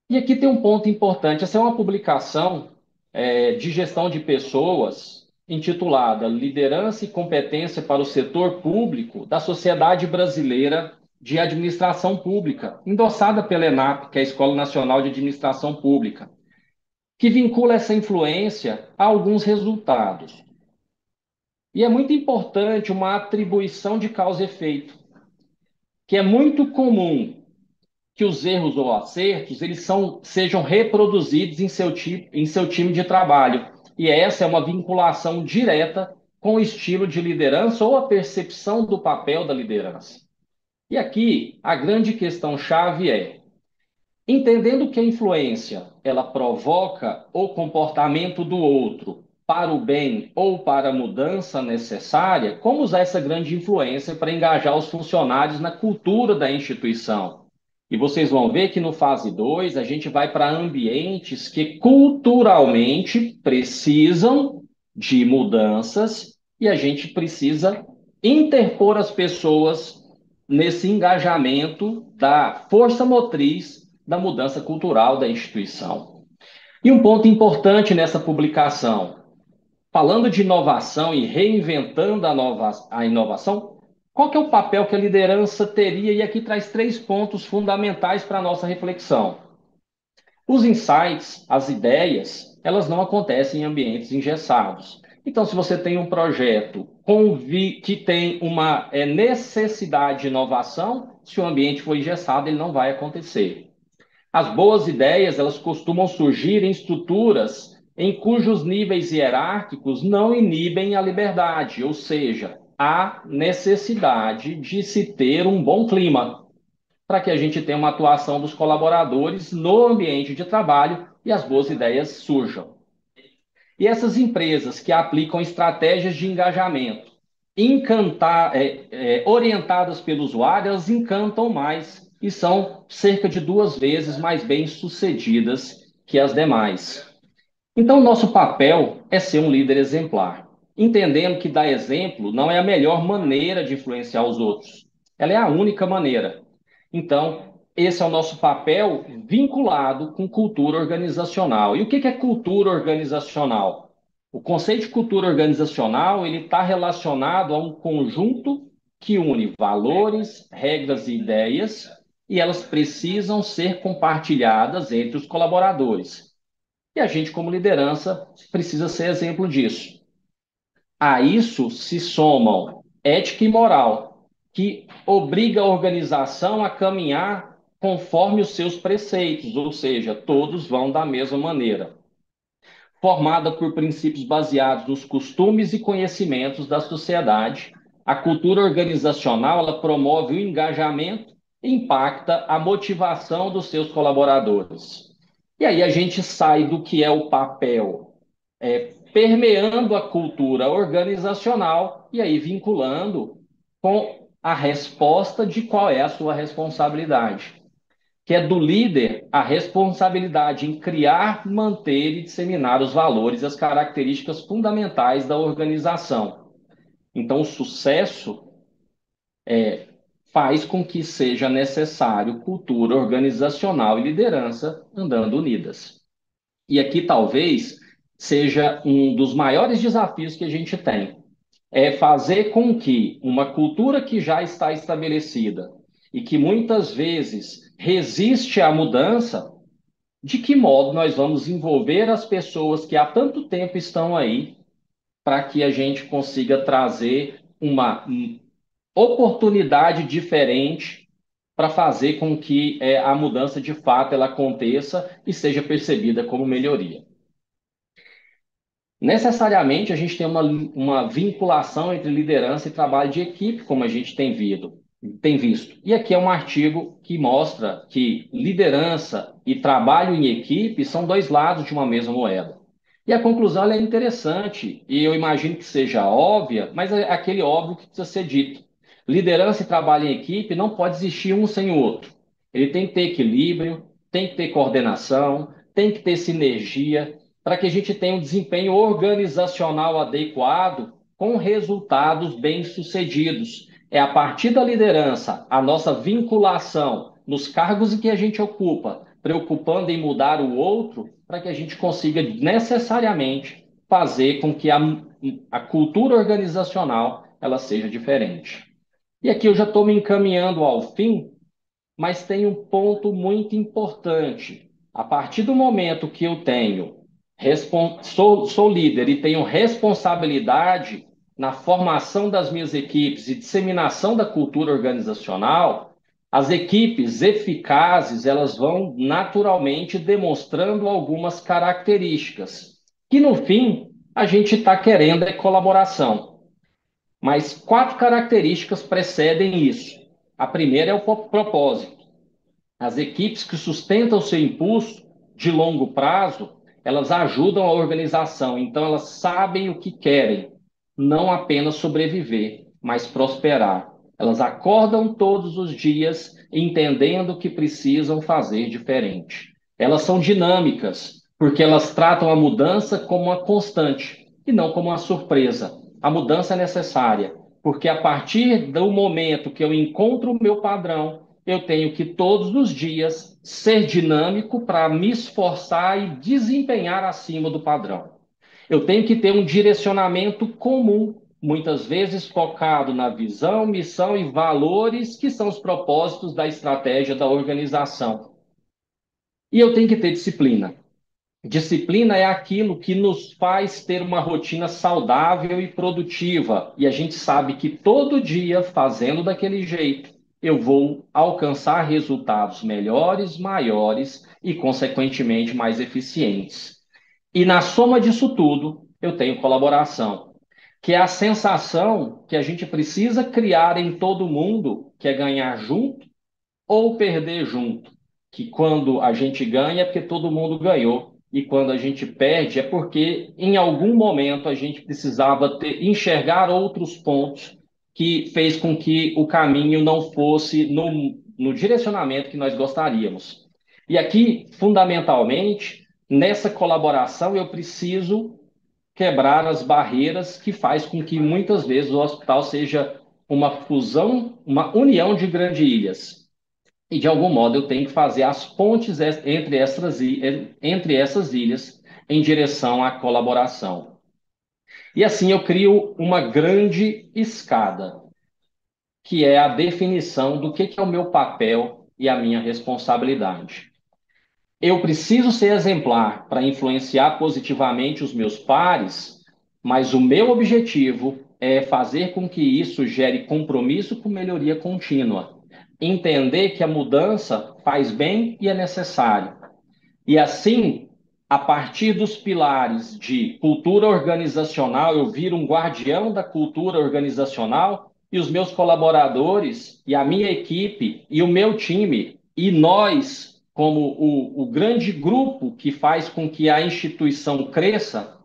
E aqui tem um ponto importante. Essa é uma publicação de gestão de pessoas intitulada Liderança e Competência para o Setor Público da Sociedade Brasileira de Administração Pública, endossada pela ENAP, que é a Escola Nacional de Administração Pública, que vincula essa influência a alguns resultados. E é muito importante uma atribuição de causa e efeito, que é muito comum que os erros ou acertos sejam reproduzidos em seu time de trabalho. E essa é uma vinculação direta com o estilo de liderança ou a percepção do papel da liderança. E aqui a grande questão-chave é, entendendo que a influência ela provoca o comportamento do outro para o bem ou para a mudança necessária, como usar essa grande influência para engajar os funcionários na cultura da instituição? E vocês vão ver que no fase 2 a gente vai para ambientes que culturalmente precisam de mudanças e a gente precisa interpor as pessoas nesse engajamento da força motriz da mudança cultural da instituição. E um ponto importante nessa publicação, falando de inovação e reinventando a inovação, qual que é o papel que a liderança teria? E aqui traz 3 pontos fundamentais para a nossa reflexão. Os insights, as ideias, elas não acontecem em ambientes engessados. Então, se você tem um projeto que tem uma necessidade de inovação, se o ambiente for engessado, ele não vai acontecer. As boas ideias, elas costumam surgir em estruturas em cujos níveis hierárquicos não inibem a liberdade, ou seja, há necessidade de se ter um bom clima para que a gente tenha uma atuação dos colaboradores no ambiente de trabalho e as boas ideias surjam. E essas empresas que aplicam estratégias de engajamento orientadas pelo usuário, elas encantam mais e são cerca de 2 vezes mais bem-sucedidas que as demais. Então, nosso papel é ser um líder exemplar, entendendo que dar exemplo não é a melhor maneira de influenciar os outros, ela é a única maneira. Então, esse é o nosso papel vinculado com cultura organizacional. E o que é cultura organizacional? O conceito de cultura organizacional ele está relacionado a um conjunto que une valores, regras e ideias, e elas precisam ser compartilhadas entre os colaboradores. E a gente, como liderança, precisa ser exemplo disso. A isso se somam ética e moral, que obriga a organização a caminhar conforme os seus preceitos, ou seja, todos vão da mesma maneira. Formada por princípios baseados nos costumes e conhecimentos da sociedade, a cultura organizacional ela promove o engajamento e impacta a motivação dos seus colaboradores. E aí a gente sai do que é o papel permeando a cultura organizacional e aí vinculando com a resposta de qual é a sua responsabilidade, que é do líder a responsabilidade em criar, manter e disseminar os valores e as características fundamentais da organização. Então, o sucesso faz com que seja necessário cultura organizacional e liderança andando unidas. E aqui talvez seja um dos maiores desafios que a gente tem, é fazer com que uma cultura que já está estabelecida e que muitas vezes resiste à mudança, de que modo nós vamos envolver as pessoas que há tanto tempo estão aí para que a gente consiga trazer uma oportunidade diferente para fazer com que a mudança de fato ela aconteça e seja percebida como melhoria. Necessariamente, a gente tem uma vinculação entre liderança e trabalho de equipe, como a gente tem visto. E aqui é um artigo que mostra que liderança e trabalho em equipe são dois lados de uma mesma moeda. E a conclusão ela é interessante, e eu imagino que seja óbvia, mas é aquele óbvio que precisa ser dito. Liderança e trabalho em equipe não pode existir um sem o outro. Ele tem que ter equilíbrio, tem que ter coordenação, tem que ter sinergia, para que a gente tenha um desempenho organizacional adequado com resultados bem-sucedidos. É a partir da liderança, a nossa vinculação nos cargos em que a gente ocupa, preocupando em mudar o outro, para que a gente consiga necessariamente fazer com que a cultura organizacional ela seja diferente. E aqui eu já estou me encaminhando ao fim, mas tem um ponto muito importante. A partir do momento que eu sou líder e tenho responsabilidade na formação das minhas equipes e disseminação da cultura organizacional, as equipes eficazes elas vão naturalmente demonstrando algumas características, que no fim a gente está querendo é colaboração. Mas 4 características precedem isso. A primeira é o propósito. As equipes que sustentam seu impulso de longo prazo, elas ajudam a organização, então elas sabem o que querem, não apenas sobreviver, mas prosperar. Elas acordam todos os dias entendendo que precisam fazer diferente. Elas são dinâmicas, porque elas tratam a mudança como uma constante e não como uma surpresa. A mudança é necessária, porque a partir do momento que eu encontro o meu padrão, eu tenho que todos os dias ser dinâmico para me esforçar e desempenhar acima do padrão. Eu tenho que ter um direcionamento comum, muitas vezes focado na visão, missão e valores, que são os propósitos da estratégia da organização. E eu tenho que ter disciplina. Disciplina é aquilo que nos faz ter uma rotina saudável e produtiva. E a gente sabe que todo dia, fazendo daquele jeito, eu vou alcançar resultados melhores, maiores e, consequentemente, mais eficientes. E na soma disso tudo, eu tenho colaboração, que é a sensação que a gente precisa criar em todo mundo, que é ganhar junto ou perder junto. Que quando a gente ganha é porque todo mundo ganhou. E quando a gente perde é porque em algum momento a gente precisava enxergar outros pontos que fez com que o caminho não fosse no direcionamento que nós gostaríamos. E aqui, fundamentalmente, nessa colaboração eu preciso quebrar as barreiras que faz com que muitas vezes o hospital seja uma fusão, uma união de grandes ilhas. E, de algum modo, eu tenho que fazer as pontes entre essas ilhas em direção à colaboração. E assim eu crio uma grande escada, que é a definição do que é o meu papel e a minha responsabilidade. Eu preciso ser exemplar para influenciar positivamente os meus pares, mas o meu objetivo é fazer com que isso gere compromisso com melhoria contínua. Entender que a mudança faz bem e é necessário. E assim, a partir dos pilares de cultura organizacional, eu viro um guardião da cultura organizacional e os meus colaboradores e a minha equipe e o meu time e nós, como o grande grupo que faz com que a instituição cresça,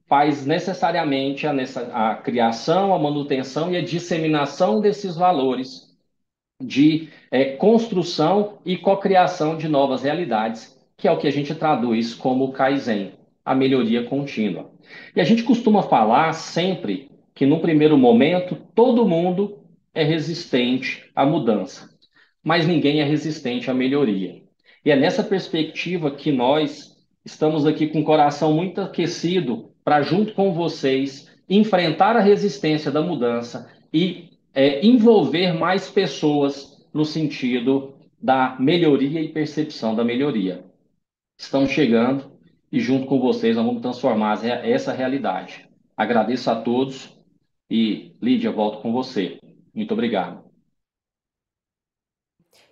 faz necessariamente a criação, a manutenção e a disseminação desses valores de construção e cocriação de novas realidades, que é o que a gente traduz como Kaizen, a melhoria contínua. E a gente costuma falar sempre que, no primeiro momento, todo mundo é resistente à mudança, mas ninguém é resistente à melhoria. E é nessa perspectiva que nós estamos aqui com o coração muito aquecido para, junto com vocês, enfrentar a resistência da mudança e envolver mais pessoas no sentido da melhoria e percepção da melhoria. Estamos chegando e, junto com vocês, nós vamos transformar essa realidade. Agradeço a todos e, Lídia, volto com você. Muito obrigado.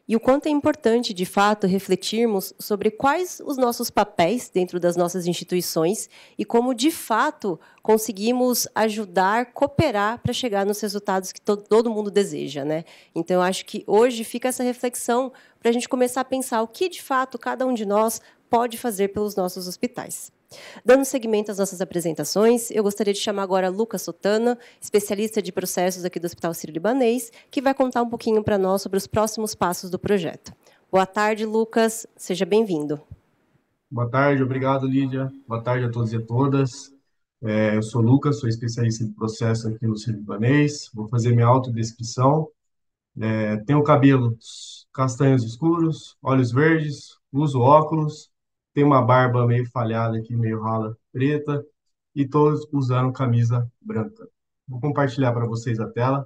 E o quanto é importante, de fato, refletirmos sobre quais os nossos papéis dentro das nossas instituições e como, de fato, conseguimos ajudar, cooperar para chegar nos resultados que todo mundo deseja, né? Então, eu acho que hoje fica essa reflexão para a gente começar a pensar o que, de fato, cada um de nós pode fazer pelos nossos hospitais. Dando seguimento às nossas apresentações, eu gostaria de chamar agora Lucas Sotana, especialista de processos aqui do Hospital Sírio-Libanês, que vai contar um pouquinho para nós sobre os próximos passos do projeto. Boa tarde, Lucas. Seja bem-vindo. Boa tarde, obrigado, Lídia. Boa tarde a todos e a todas. Eu sou Lucas, sou especialista de processo aqui no Sírio-Libanês. Vou fazer minha autodescrição. Tenho cabelos castanhos escuros, olhos verdes, uso óculos, tenho uma barba meio falhada aqui, meio rala preta, e estou usando camisa branca. Vou compartilhar para vocês a tela,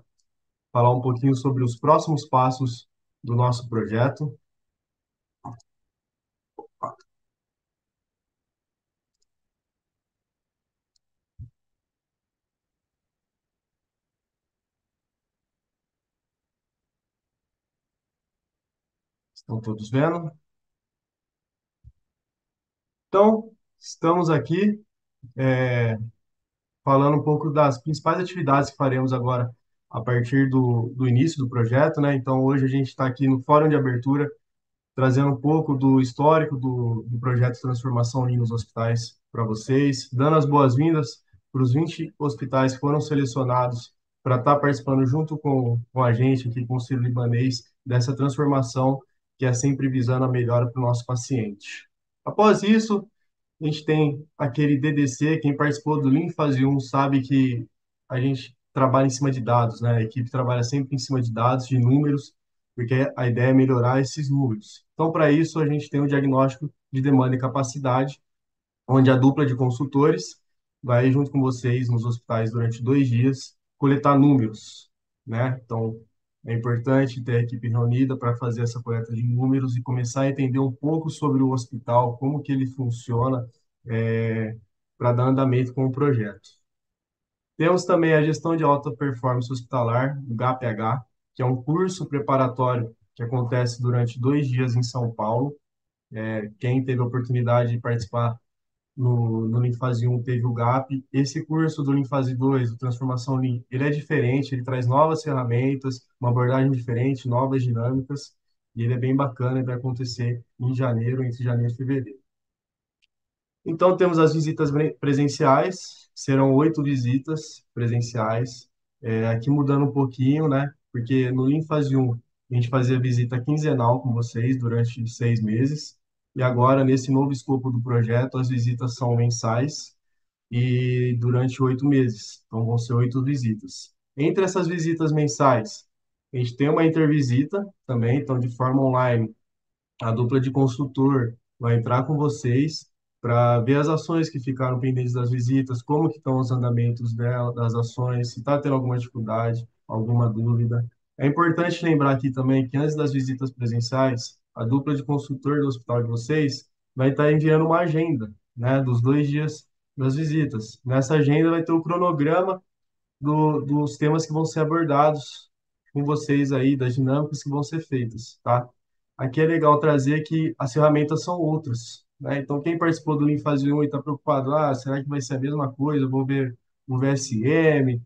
falar um pouquinho sobre os próximos passos do nosso projeto. Estão todos vendo? Então, estamos aqui falando um pouco das principais atividades que faremos agora a partir do início do projeto, né? Então, hoje a gente está aqui no Fórum de Abertura, trazendo um pouco do histórico do projeto de transformação Lean nos hospitais para vocês, dando as boas-vindas para os 20 hospitais que foram selecionados para estar participando junto com a gente aqui, com o Sírio-Libanês, dessa transformação que é sempre visando a melhora para o nosso paciente. Após isso, a gente tem aquele DDC, quem participou do Lean Fase 1 sabe que a gente trabalha em cima de dados, né? A equipe trabalha sempre em cima de dados, de números, porque a ideia é melhorar esses números. Então, para isso, a gente tem o diagnóstico de demanda e capacidade, onde a dupla de consultores vai junto com vocês nos hospitais durante 2 dias coletar números, né? Então, é importante ter a equipe reunida para fazer essa coleta de números e começar a entender um pouco sobre o hospital, como que ele funciona, para dar andamento com o projeto. Temos também a gestão de alta performance hospitalar, o GAPH, que é um curso preparatório que acontece durante 2 dias em São Paulo. Quem teve a oportunidade de participar no Lean Fase 1 teve o GAP. Esse curso do Lean Fase 2, do Transformação Lean, ele é diferente, ele traz novas ferramentas, uma abordagem diferente, novas dinâmicas, e ele é bem bacana e vai acontecer em janeiro, entre janeiro e fevereiro. Então, temos as visitas presenciais, serão 8 visitas presenciais, aqui mudando um pouquinho, né? Porque no Lean Fase 1, a gente fazia visita quinzenal com vocês durante 6 meses, e agora, nesse novo escopo do projeto, as visitas são mensais e durante 8 meses. Então, vão ser 8 visitas. Entre essas visitas mensais, a gente tem uma intervisita também, então, de forma online, a dupla de consultor vai entrar com vocês para ver as ações que ficaram pendentes das visitas, como que estão os andamentos dela, das ações, se está tendo alguma dificuldade, alguma dúvida. É importante lembrar aqui também que antes das visitas presenciais, a dupla de consultor do hospital de vocês vai estar enviando uma agenda, né, dos 2 dias das visitas. Nessa agenda vai ter o cronograma dos temas que vão ser abordados com vocês aí, das dinâmicas que vão ser feitas, tá? Aqui é legal trazer que as ferramentas são outras, né? Então, quem participou do Lean Fase 1 e está preocupado, será que vai ser a mesma coisa? Vou ver o VSM,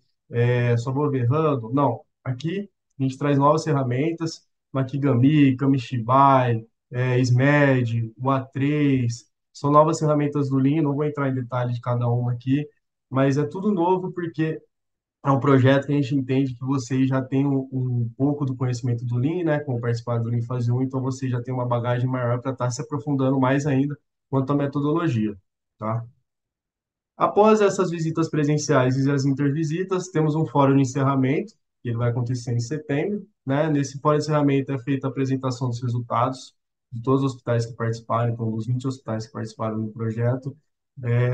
só vou ver Handle? Não. Aqui, a gente traz novas ferramentas, Makigami, Kamishibai, SMED, o A3, são novas ferramentas do Lean, não vou entrar em detalhe de cada uma aqui, mas é tudo novo porque é um projeto que a gente entende que vocês já têm um pouco do conhecimento do Lean, né, como participar do Lean Fase 1, então vocês já têm uma bagagem maior para estar se aprofundando mais ainda quanto à metodologia, tá? Após essas visitas presenciais e as intervisitas, temos um fórum de encerramento, que ele vai acontecer em setembro, né? Nesse fórum de encerramento é feita a apresentação dos resultados de todos os hospitais que participaram, então, dos 20 hospitais que participaram do projeto,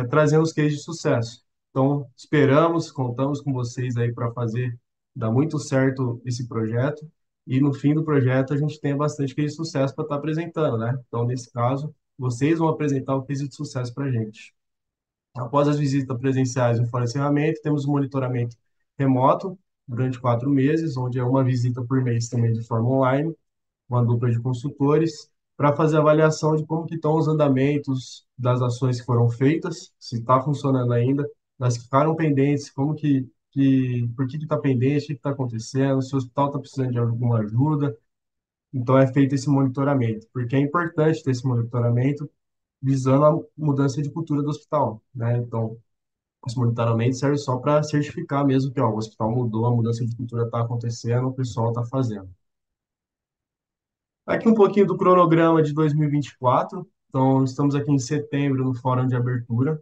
trazendo os cases de sucesso. Então, esperamos, contamos com vocês aí para fazer, dar muito certo esse projeto, e no fim do projeto a gente tem bastante case de sucesso para estar apresentando, né? Então, nesse caso, vocês vão apresentar o case de sucesso para a gente. Após as visitas presenciais no fórum de encerramento, temos um monitoramento remoto durante 4 meses, onde é uma visita por mês também de forma online, uma dupla de consultores, para fazer avaliação de como que estão os andamentos das ações que foram feitas, se está funcionando ainda, das que ficaram pendentes, por que está pendente, o que está acontecendo, se o hospital está precisando de alguma ajuda. Então, é feito esse monitoramento, porque é importante ter esse monitoramento visando a mudança de cultura do hospital, né? Então, esse monitoramento serve só para certificar mesmo que o hospital mudou, a mudança de cultura está acontecendo, o pessoal está fazendo. Aqui um pouquinho do cronograma de 2024. Então, estamos aqui em setembro no Fórum de Abertura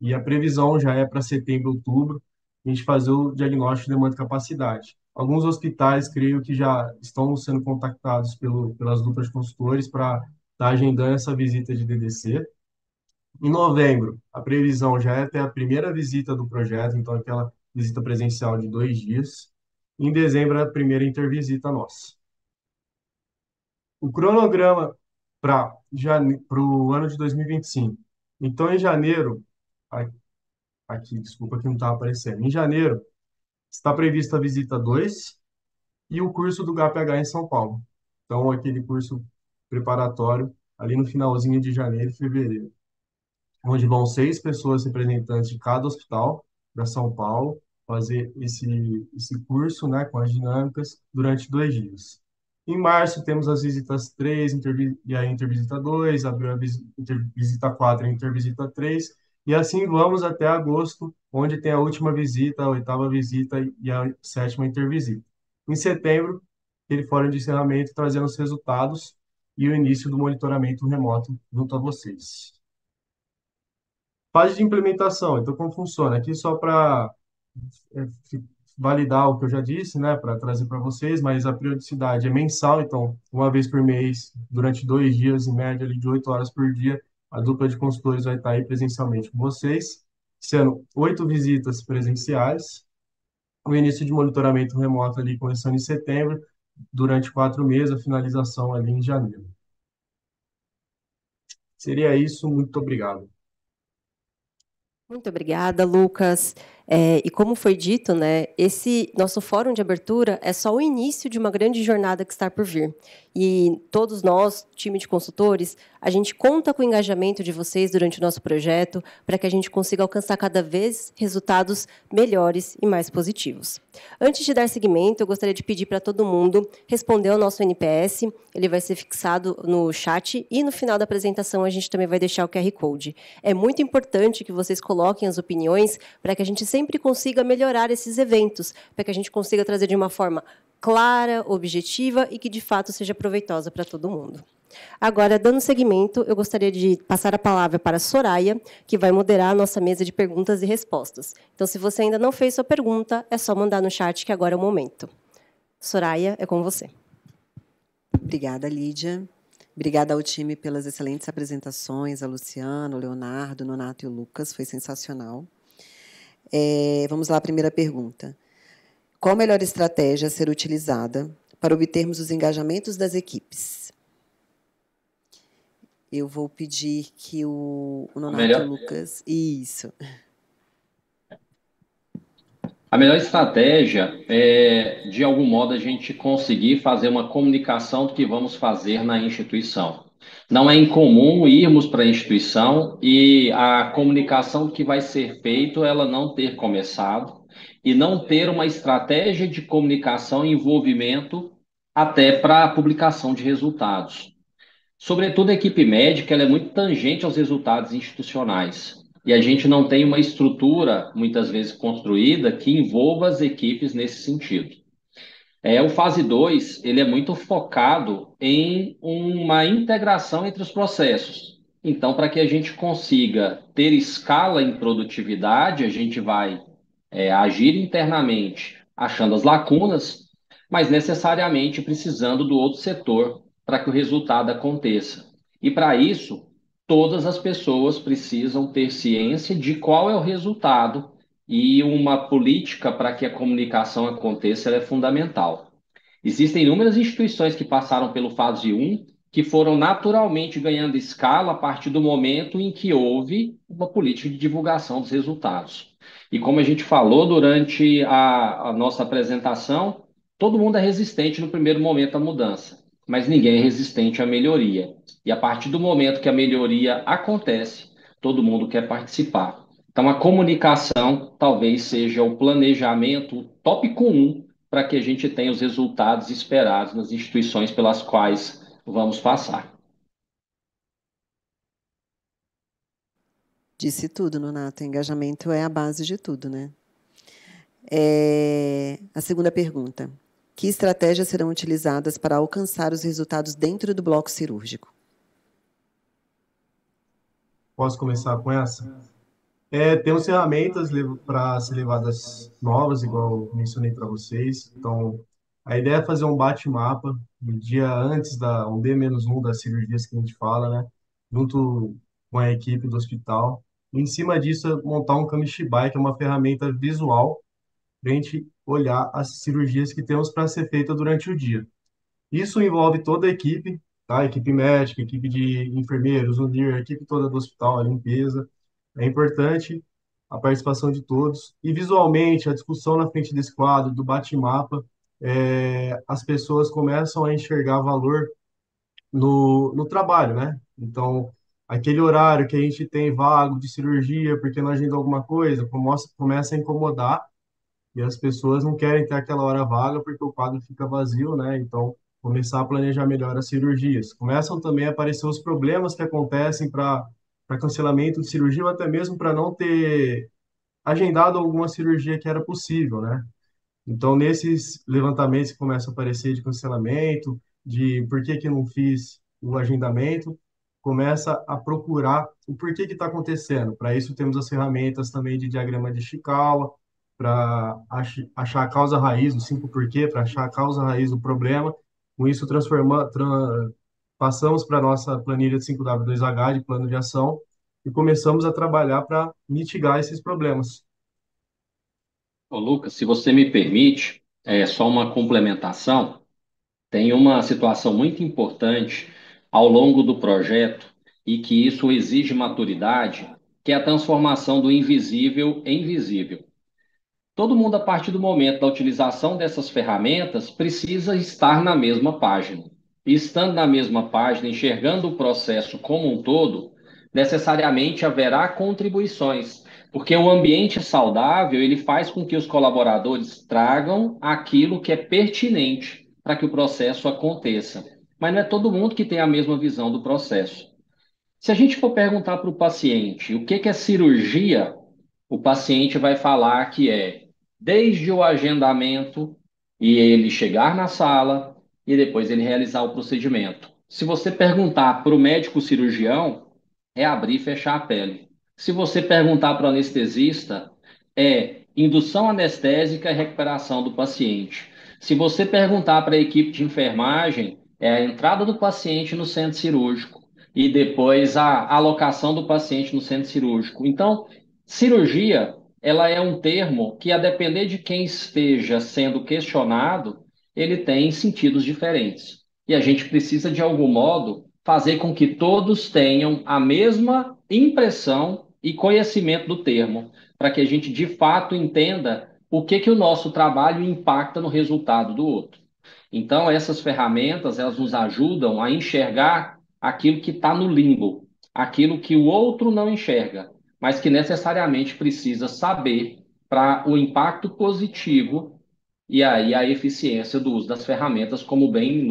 e a previsão já é para setembro, outubro, a gente fazer o diagnóstico de demanda e capacidade. Alguns hospitais, creio que já estão sendo contactados pelas duplas de consultores para estar agendando essa visita de DDC. Em novembro, a previsão já é ter a primeira visita do projeto, então aquela visita presencial de 2 dias. Em dezembro, é a primeira intervisita nossa. O cronograma para o ano de 2025. Então, em janeiro, aqui, desculpa que não está aparecendo. Em janeiro, está prevista a visita 2 e o curso do GAPH em São Paulo. Então, aquele curso preparatório ali no finalzinho de janeiro e fevereiro, onde vão 6 pessoas representantes de cada hospital para São Paulo fazer esse curso, né, com as dinâmicas durante 2 dias. Em março, temos as visitas 3 e a intervisita 2, abril a visita 4 e a intervisita 3, e assim vamos até agosto, onde tem a última visita, a 8ª visita e a 7ª intervisita. Em setembro, aquele fórum de encerramento trazendo os resultados e o início do monitoramento remoto junto a vocês. Fase de implementação. Então, como funciona? Aqui só para validar o que eu já disse, né, para trazer para vocês, mas a periodicidade é mensal, então, uma vez por mês, durante 2 dias, em média, ali, de 8 horas por dia, a dupla de consultores vai estar aí presencialmente com vocês, sendo 8 visitas presenciais, o início de monitoramento remoto ali começando em setembro, durante 4 meses, a finalização ali em janeiro. Seria isso, muito obrigado. Muito obrigada, Lucas. E como foi dito, né, esse nosso fórum de abertura é só o início de uma grande jornada que está por vir. E todos nós, time de consultores, a gente conta com o engajamento de vocês durante o nosso projeto para que a gente consiga alcançar cada vez resultados melhores e mais positivos. Antes de dar seguimento, eu gostaria de pedir para todo mundo responder ao nosso NPS. Ele vai ser fixado no chat e no final da apresentação a gente também vai deixar o QR Code. É muito importante que vocês coloquem as opiniões para que a gente sempre consiga melhorar esses eventos, para que a gente consiga trazer de uma forma clara, objetiva e que, de fato, seja proveitosa para todo mundo. Agora, dando seguimento, eu gostaria de passar a palavra para a Soraya, que vai moderar a nossa mesa de perguntas e respostas. Então, se você ainda não fez sua pergunta, é só mandar no chat, que agora é o momento. Soraya, é com você. Obrigada, Lídia. Obrigada ao time pelas excelentes apresentações, a Luciana, o Leonardo, o Nonato e o Lucas, foi sensacional. Vamos lá, a primeira pergunta. Qual a melhor estratégia a ser utilizada para obtermos os engajamentos das equipes? Eu vou pedir que o Nonato e o Melhor. Lucas... Isso. A melhor estratégia é, de algum modo, a gente conseguir fazer uma comunicação do que vamos fazer na instituição. Não é incomum irmos para a instituição e a comunicação que vai ser feita, ela não ter começado e não ter uma estratégia de comunicação e envolvimento até para a publicação de resultados. Sobretudo a equipe médica, ela é muito tangente aos resultados institucionais. E a gente não tem uma estrutura, muitas vezes construída, que envolva as equipes nesse sentido. O fase 2 ele é muito focado em uma integração entre os processos. Então, para que a gente consiga ter escala em produtividade, a gente vai agir internamente, achando as lacunas, mas necessariamente precisando do outro setor para que o resultado aconteça. E para isso, todas as pessoas precisam ter ciência de qual é o resultado e uma política para que a comunicação aconteça ela é fundamental. Existem inúmeras instituições que passaram pelo fase 1 que foram naturalmente ganhando escala a partir do momento em que houve uma política de divulgação dos resultados. E como a gente falou durante a nossa apresentação, todo mundo é resistente no primeiro momento à mudança, mas ninguém é resistente à melhoria. E a partir do momento que a melhoria acontece, todo mundo quer participar. Então, a comunicação talvez seja o planejamento tópico 1 para que a gente tenha os resultados esperados nas instituições pelas quais vamos passar. Disse tudo, Nonato. Engajamento é a base de tudo, né? A segunda pergunta. Que estratégias serão utilizadas para alcançar os resultados dentro do bloco cirúrgico? Posso começar com essa? Temos ferramentas para ser levadas novas, igual eu mencionei para vocês. Então, a ideia é fazer um bate-mapa no dia antes um D-1 das cirurgias que a gente fala, né? Junto com a equipe do hospital. E, em cima disso, montar um Kamishibai, que é uma ferramenta visual para a gente olhar as cirurgias que temos para ser feita durante o dia. Isso envolve toda a equipe, tá? Equipe médica, equipe de enfermeiros, o NIR, a equipe toda do hospital, a limpeza. É importante a participação de todos. E visualmente, a discussão na frente desse quadro, do bate-mapa, as pessoas começam a enxergar valor no trabalho, né? Então, aquele horário que a gente tem vago de cirurgia, porque não agenda alguma coisa, começa a incomodar e as pessoas não querem ter aquela hora vaga porque o quadro fica vazio, né? Então, começar a planejar melhor as cirurgias. Começam também a aparecer os problemas que acontecem para cancelamento de cirurgia ou até mesmo para não ter agendado alguma cirurgia que era possível, né? Então, nesses levantamentos que começam a aparecer de cancelamento, de por que que não fiz o agendamento, começa a procurar o porquê que está acontecendo. Para isso, temos as ferramentas também de diagrama de Ishikawa, para achar a causa raiz, o 5 porquê, para achar a causa raiz do problema. Com isso, passamos para a nossa planilha de 5W2H, de plano de ação, e começamos a trabalhar para mitigar esses problemas. Ô, Lucas, se você me permite, só uma complementação, tem uma situação muito importante ao longo do projeto e que isso exige maturidade, que é a transformação do invisível em visível. Todo mundo, a partir do momento da utilização dessas ferramentas, precisa estar na mesma página. E estando na mesma página, enxergando o processo como um todo, necessariamente haverá contribuições, porque o ambiente saudável, ele faz com que os colaboradores tragam aquilo que é pertinente para que o processo aconteça. Mas não é todo mundo que tem a mesma visão do processo. Se a gente for perguntar para o paciente o que é cirurgia, o paciente vai falar que é desde o agendamento e ele chegar na sala e depois ele realizar o procedimento. Se você perguntar para o médico cirurgião, é abrir e fechar a pele. Se você perguntar para o anestesista, é indução anestésica e recuperação do paciente. Se você perguntar para a equipe de enfermagem, é a entrada do paciente no centro cirúrgico e depois a alocação do paciente no centro cirúrgico. Então, cirurgia, ela é um termo que, a depender de quem esteja sendo questionado, ele tem sentidos diferentes. E a gente precisa, de algum modo, fazer com que todos tenham a mesma impressão e conhecimento do termo, para que a gente, de fato, entenda o que o nosso trabalho impacta no resultado do outro. Então, essas ferramentas, elas nos ajudam a enxergar aquilo que está no limbo, aquilo que o outro não enxerga, mas que necessariamente precisa saber para o impacto positivo e aí a eficiência do uso das ferramentas, como bem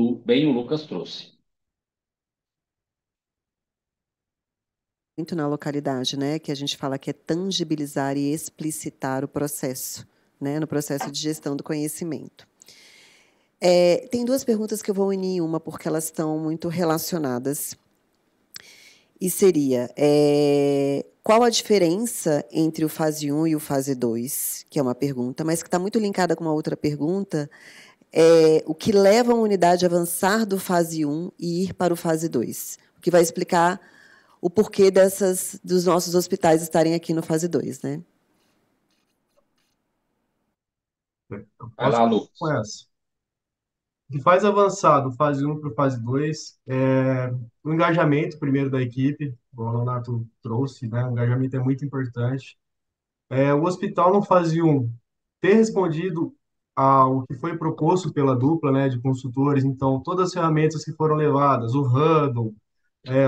o Lucas trouxe. Muito na localidade, né, que a gente fala que é tangibilizar e explicitar o processo, né, no processo de gestão do conhecimento. Tem duas perguntas que eu vou unir em uma, porque elas estão muito relacionadas. E seria, qual a diferença entre o fase 1 e o fase 2? Que é uma pergunta, mas que está muito linkada com uma outra pergunta. O que leva a unidade a avançar do fase 1 e ir para o fase 2? O que vai explicar o porquê dos nossos hospitais estarem aqui no fase 2, né? Vai lá, Lucas. O que faz avançar do fase 1 para o fase 2 é o engajamento, primeiro, da equipe, o Leonardo trouxe, né? O engajamento é muito importante. O hospital no fase 1 ter respondido ao que foi proposto pela dupla, né, de consultores, então, todas as ferramentas que foram levadas, o Hudl,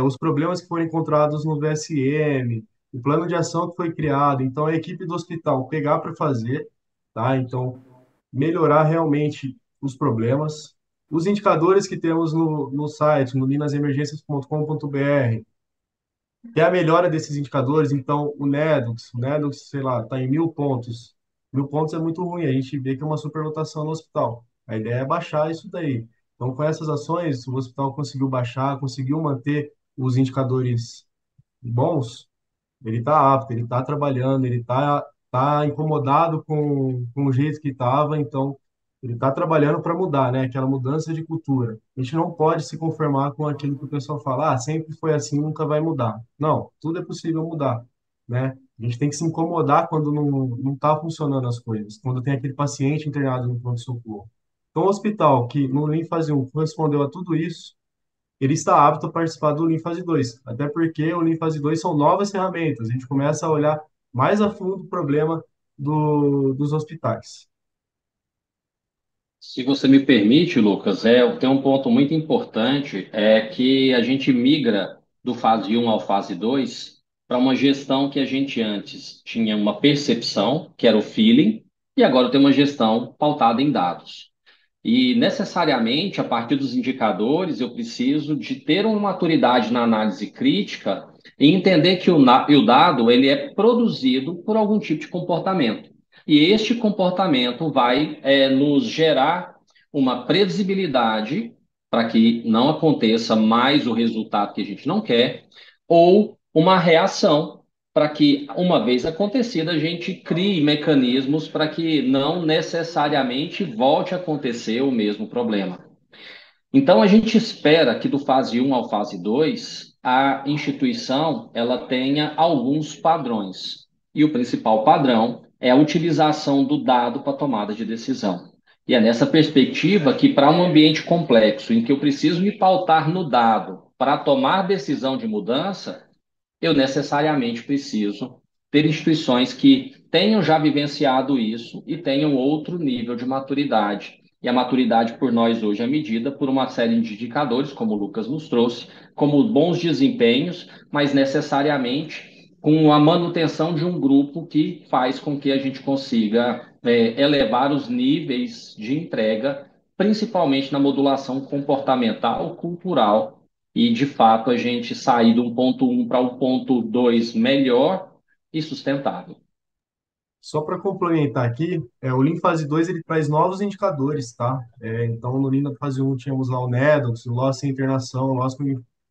os problemas que foram encontrados no VSM, o plano de ação que foi criado, então, a equipe do hospital pegar para fazer, tá? Então, melhorar realmente os problemas. Os indicadores que temos no site, no linasemergências.com.br, que é a melhora desses indicadores. Então, o NEDOX, sei lá, está em 1.000 pontos. 1.000 pontos é muito ruim, a gente vê que é uma superlotação no hospital. A ideia é baixar isso daí. Então, com essas ações, o hospital conseguiu baixar, conseguiu manter os indicadores bons. Ele está apto, ele está trabalhando, ele tá incomodado com o jeito que estava, então ele está trabalhando para mudar, né? Aquela mudança de cultura. A gente não pode se conformar com aquilo que o pessoal fala, sempre foi assim, nunca vai mudar. Não, tudo é possível mudar, né? A gente tem que se incomodar quando não está funcionando as coisas, quando tem aquele paciente internado no pronto-socorro. Então, o hospital que no Lean Fase 1 respondeu a tudo isso, ele está apto a participar do Lean Fase 2, até porque o Lean Fase 2 são novas ferramentas, a gente começa a olhar mais a fundo o problema dos hospitais. Se você me permite, Lucas, tem um ponto muito importante, é que a gente migra do fase 1 ao fase 2 para uma gestão que a gente antes tinha uma percepção, que era o feeling, e agora tem uma gestão pautada em dados. E necessariamente, a partir dos indicadores, eu preciso de ter uma maturidade na análise crítica e entender que o dado ele é produzido por algum tipo de comportamento. E este comportamento vai nos gerar uma previsibilidade para que não aconteça mais o resultado que a gente não quer, ou uma reação para que, uma vez acontecida, a gente crie mecanismos para que não necessariamente volte a acontecer o mesmo problema. Então, a gente espera que do fase 1 ao fase 2, a instituição ela tenha alguns padrões. E o principal padrão é a utilização do dado para tomada de decisão. E é nessa perspectiva que, para um ambiente complexo, em que eu preciso me pautar no dado para tomar decisão de mudança, eu necessariamente preciso ter instituições que tenham já vivenciado isso e tenham outro nível de maturidade. E a maturidade por nós hoje é medida por uma série de indicadores, como o Lucas nos trouxe, como bons desempenhos, mas necessariamente com a manutenção de um grupo que faz com que a gente consiga elevar os níveis de entrega, principalmente na modulação comportamental, cultural, e, de fato, a gente sair de um ponto 1 para um ponto 2 melhor e sustentável. Só para complementar aqui, o Lean Fase 2 ele traz novos indicadores, tá? Então, no Lean Fase 1 tínhamos lá o NEDOX, o Loss sem internação, o Loss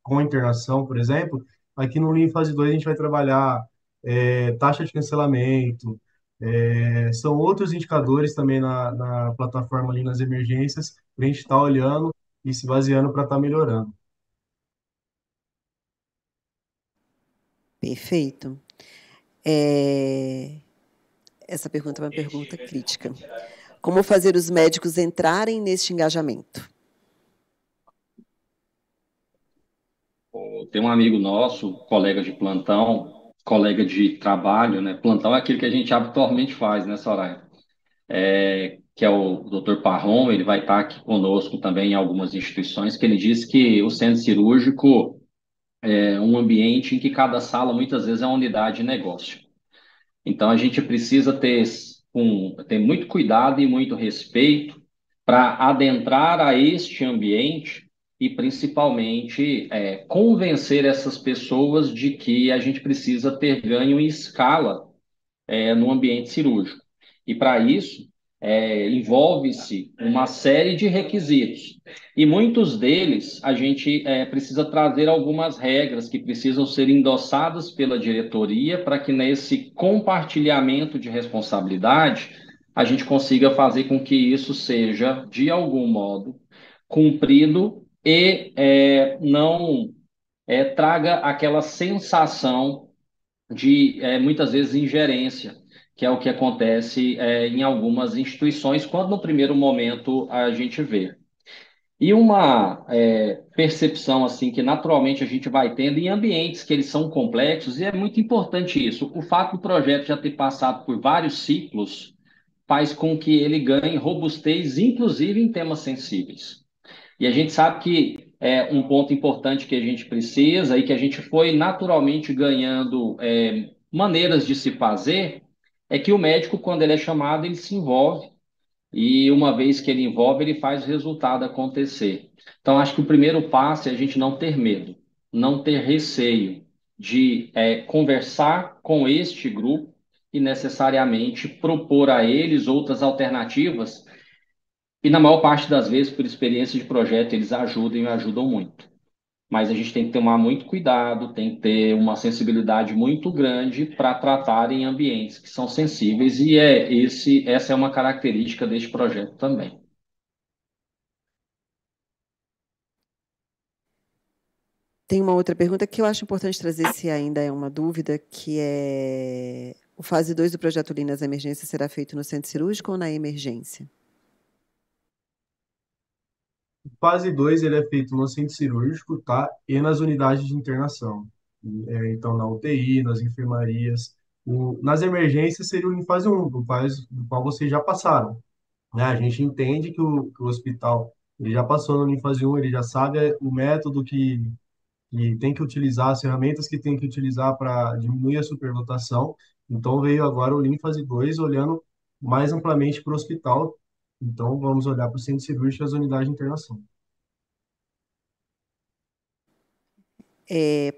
com internação, por exemplo. Aqui no Lean Fase 2 a gente vai trabalhar taxa de cancelamento, são outros indicadores também na plataforma ali nas emergências, para a gente estar olhando e se baseando para estar melhorando. Perfeito. Essa pergunta é uma pergunta crítica. Como fazer os médicos entrarem neste engajamento? tem um amigo nosso, colega de plantão, colega de trabalho, né? Plantão é aquilo que a gente habitualmente faz, né, Soraya? Que é o Dr. Parron, ele vai estar aqui conosco também em algumas instituições, que ele diz que o centro cirúrgico é um ambiente em que cada sala muitas vezes é uma unidade de negócio. Então a gente precisa ter muito cuidado e muito respeito para adentrar a este ambiente e principalmente convencer essas pessoas de que a gente precisa ter ganho em escala no ambiente cirúrgico. E para isso, envolve-se uma série de requisitos. E muitos deles a gente precisa trazer algumas regras que precisam ser endossadas pela diretoria para que nesse compartilhamento de responsabilidade a gente consiga fazer com que isso seja, de algum modo, cumprido e não traga aquela sensação de, muitas vezes, ingerência, que é o que acontece em algumas instituições, quando no primeiro momento a gente vê. E uma percepção assim que naturalmente a gente vai tendo em ambientes que eles são complexos, e é muito importante isso. O fato do projeto já ter passado por vários ciclos faz com que ele ganhe robustez, inclusive em temas sensíveis. E a gente sabe que um ponto importante que a gente precisa e que a gente foi naturalmente ganhando maneiras de se fazer é que o médico, quando ele é chamado, ele se envolve e uma vez que ele envolve, ele faz o resultado acontecer. Então, acho que o primeiro passo é a gente não ter medo, não ter receio de conversar com este grupo e necessariamente propor a eles outras alternativas e na maior parte das vezes, por experiência de projeto, eles ajudam e ajudam muito. Mas a gente tem que tomar muito cuidado, tem que ter uma sensibilidade muito grande para tratar em ambientes que são sensíveis, e essa é uma característica deste projeto também. Tem uma outra pergunta que eu acho importante trazer, se ainda é uma dúvida, que é: o fase 2 do projeto Lean nas emergências será feito no centro cirúrgico ou na emergência? Fase 2 ele é feito no centro cirúrgico, tá? E nas unidades de internação. Então, na UTI, nas enfermarias. Nas emergências seria em fase 1, do qual vocês já passaram, né? A gente entende que o hospital ele já passou no fase 1, ele já sabe o método que tem que utilizar, as ferramentas que tem que utilizar para diminuir a superlotação. Então, veio agora o Lean fase 2, olhando mais amplamente para o hospital. Então, vamos olhar para o centro cirúrgico e as unidades de internação.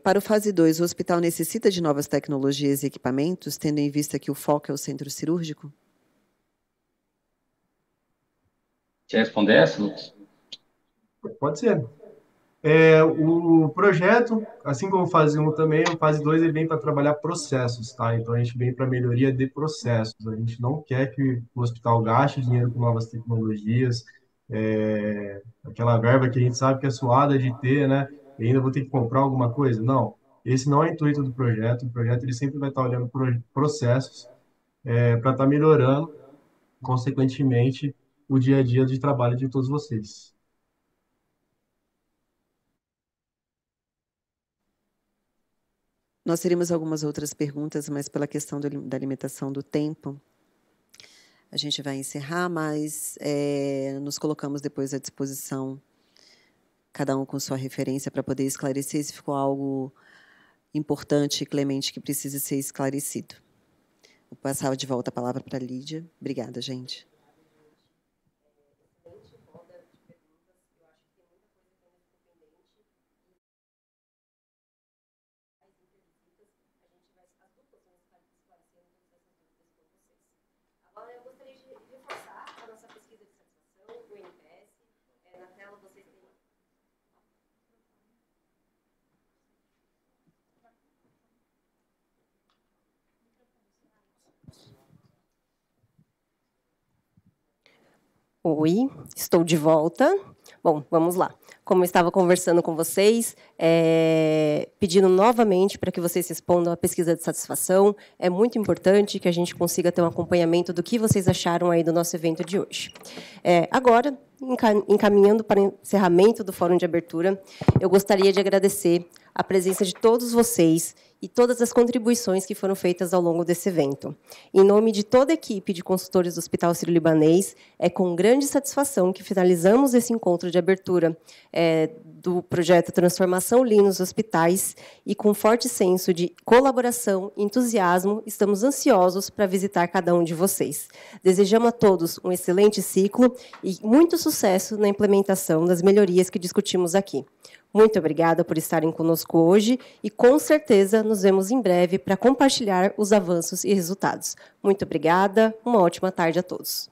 Para o fase 2, o hospital necessita de novas tecnologias e equipamentos, tendo em vista que o foco é o centro cirúrgico? Quer responder essa, Lucas? Pode ser. O projeto, assim como fase 1 também, o fase 2 ele vem para trabalhar processos, tá? Então, a gente vem para melhoria de processos. A gente não quer que o hospital gaste dinheiro com novas tecnologias, aquela verba que a gente sabe que é suada de ter, né? E ainda vou ter que comprar alguma coisa. Não, esse não é o intuito do projeto. O projeto ele sempre vai estar olhando processos para estar melhorando, consequentemente, o dia a dia de trabalho de todos vocês. Nós teríamos algumas outras perguntas, mas pela questão da limitação do tempo, a gente vai encerrar, mas nos colocamos depois à disposição, cada um com sua referência, para poder esclarecer se ficou algo importante, Clemente, que precisa ser esclarecido. Vou passar de volta a palavra para a Lídia. Obrigada, gente. Agora, eu gostaria de reforçar a nossa pesquisa de satisfação, o NPS. Na tela, vocês têm... Oi, estou de volta. Bom, vamos lá. Como eu estava conversando com vocês, pedindo novamente para que vocês respondam a pesquisa de satisfação, é muito importante que a gente consiga ter um acompanhamento do que vocês acharam aí do nosso evento de hoje. Agora, encaminhando para o encerramento do Fórum de Abertura, eu gostaria de agradecer a presença de todos vocês e todas as contribuições que foram feitas ao longo desse evento. Em nome de toda a equipe de consultores do Hospital Sírio-Libanês, é com grande satisfação que finalizamos esse encontro de abertura do projeto Transformação Lean nos Hospitais e com forte senso de colaboração e entusiasmo, estamos ansiosos para visitar cada um de vocês. Desejamos a todos um excelente ciclo e muito sucesso na implementação das melhorias que discutimos aqui. Muito obrigada por estarem conosco hoje e, com certeza, nos vemos em breve para compartilhar os avanços e resultados. Muito obrigada, uma ótima tarde a todos.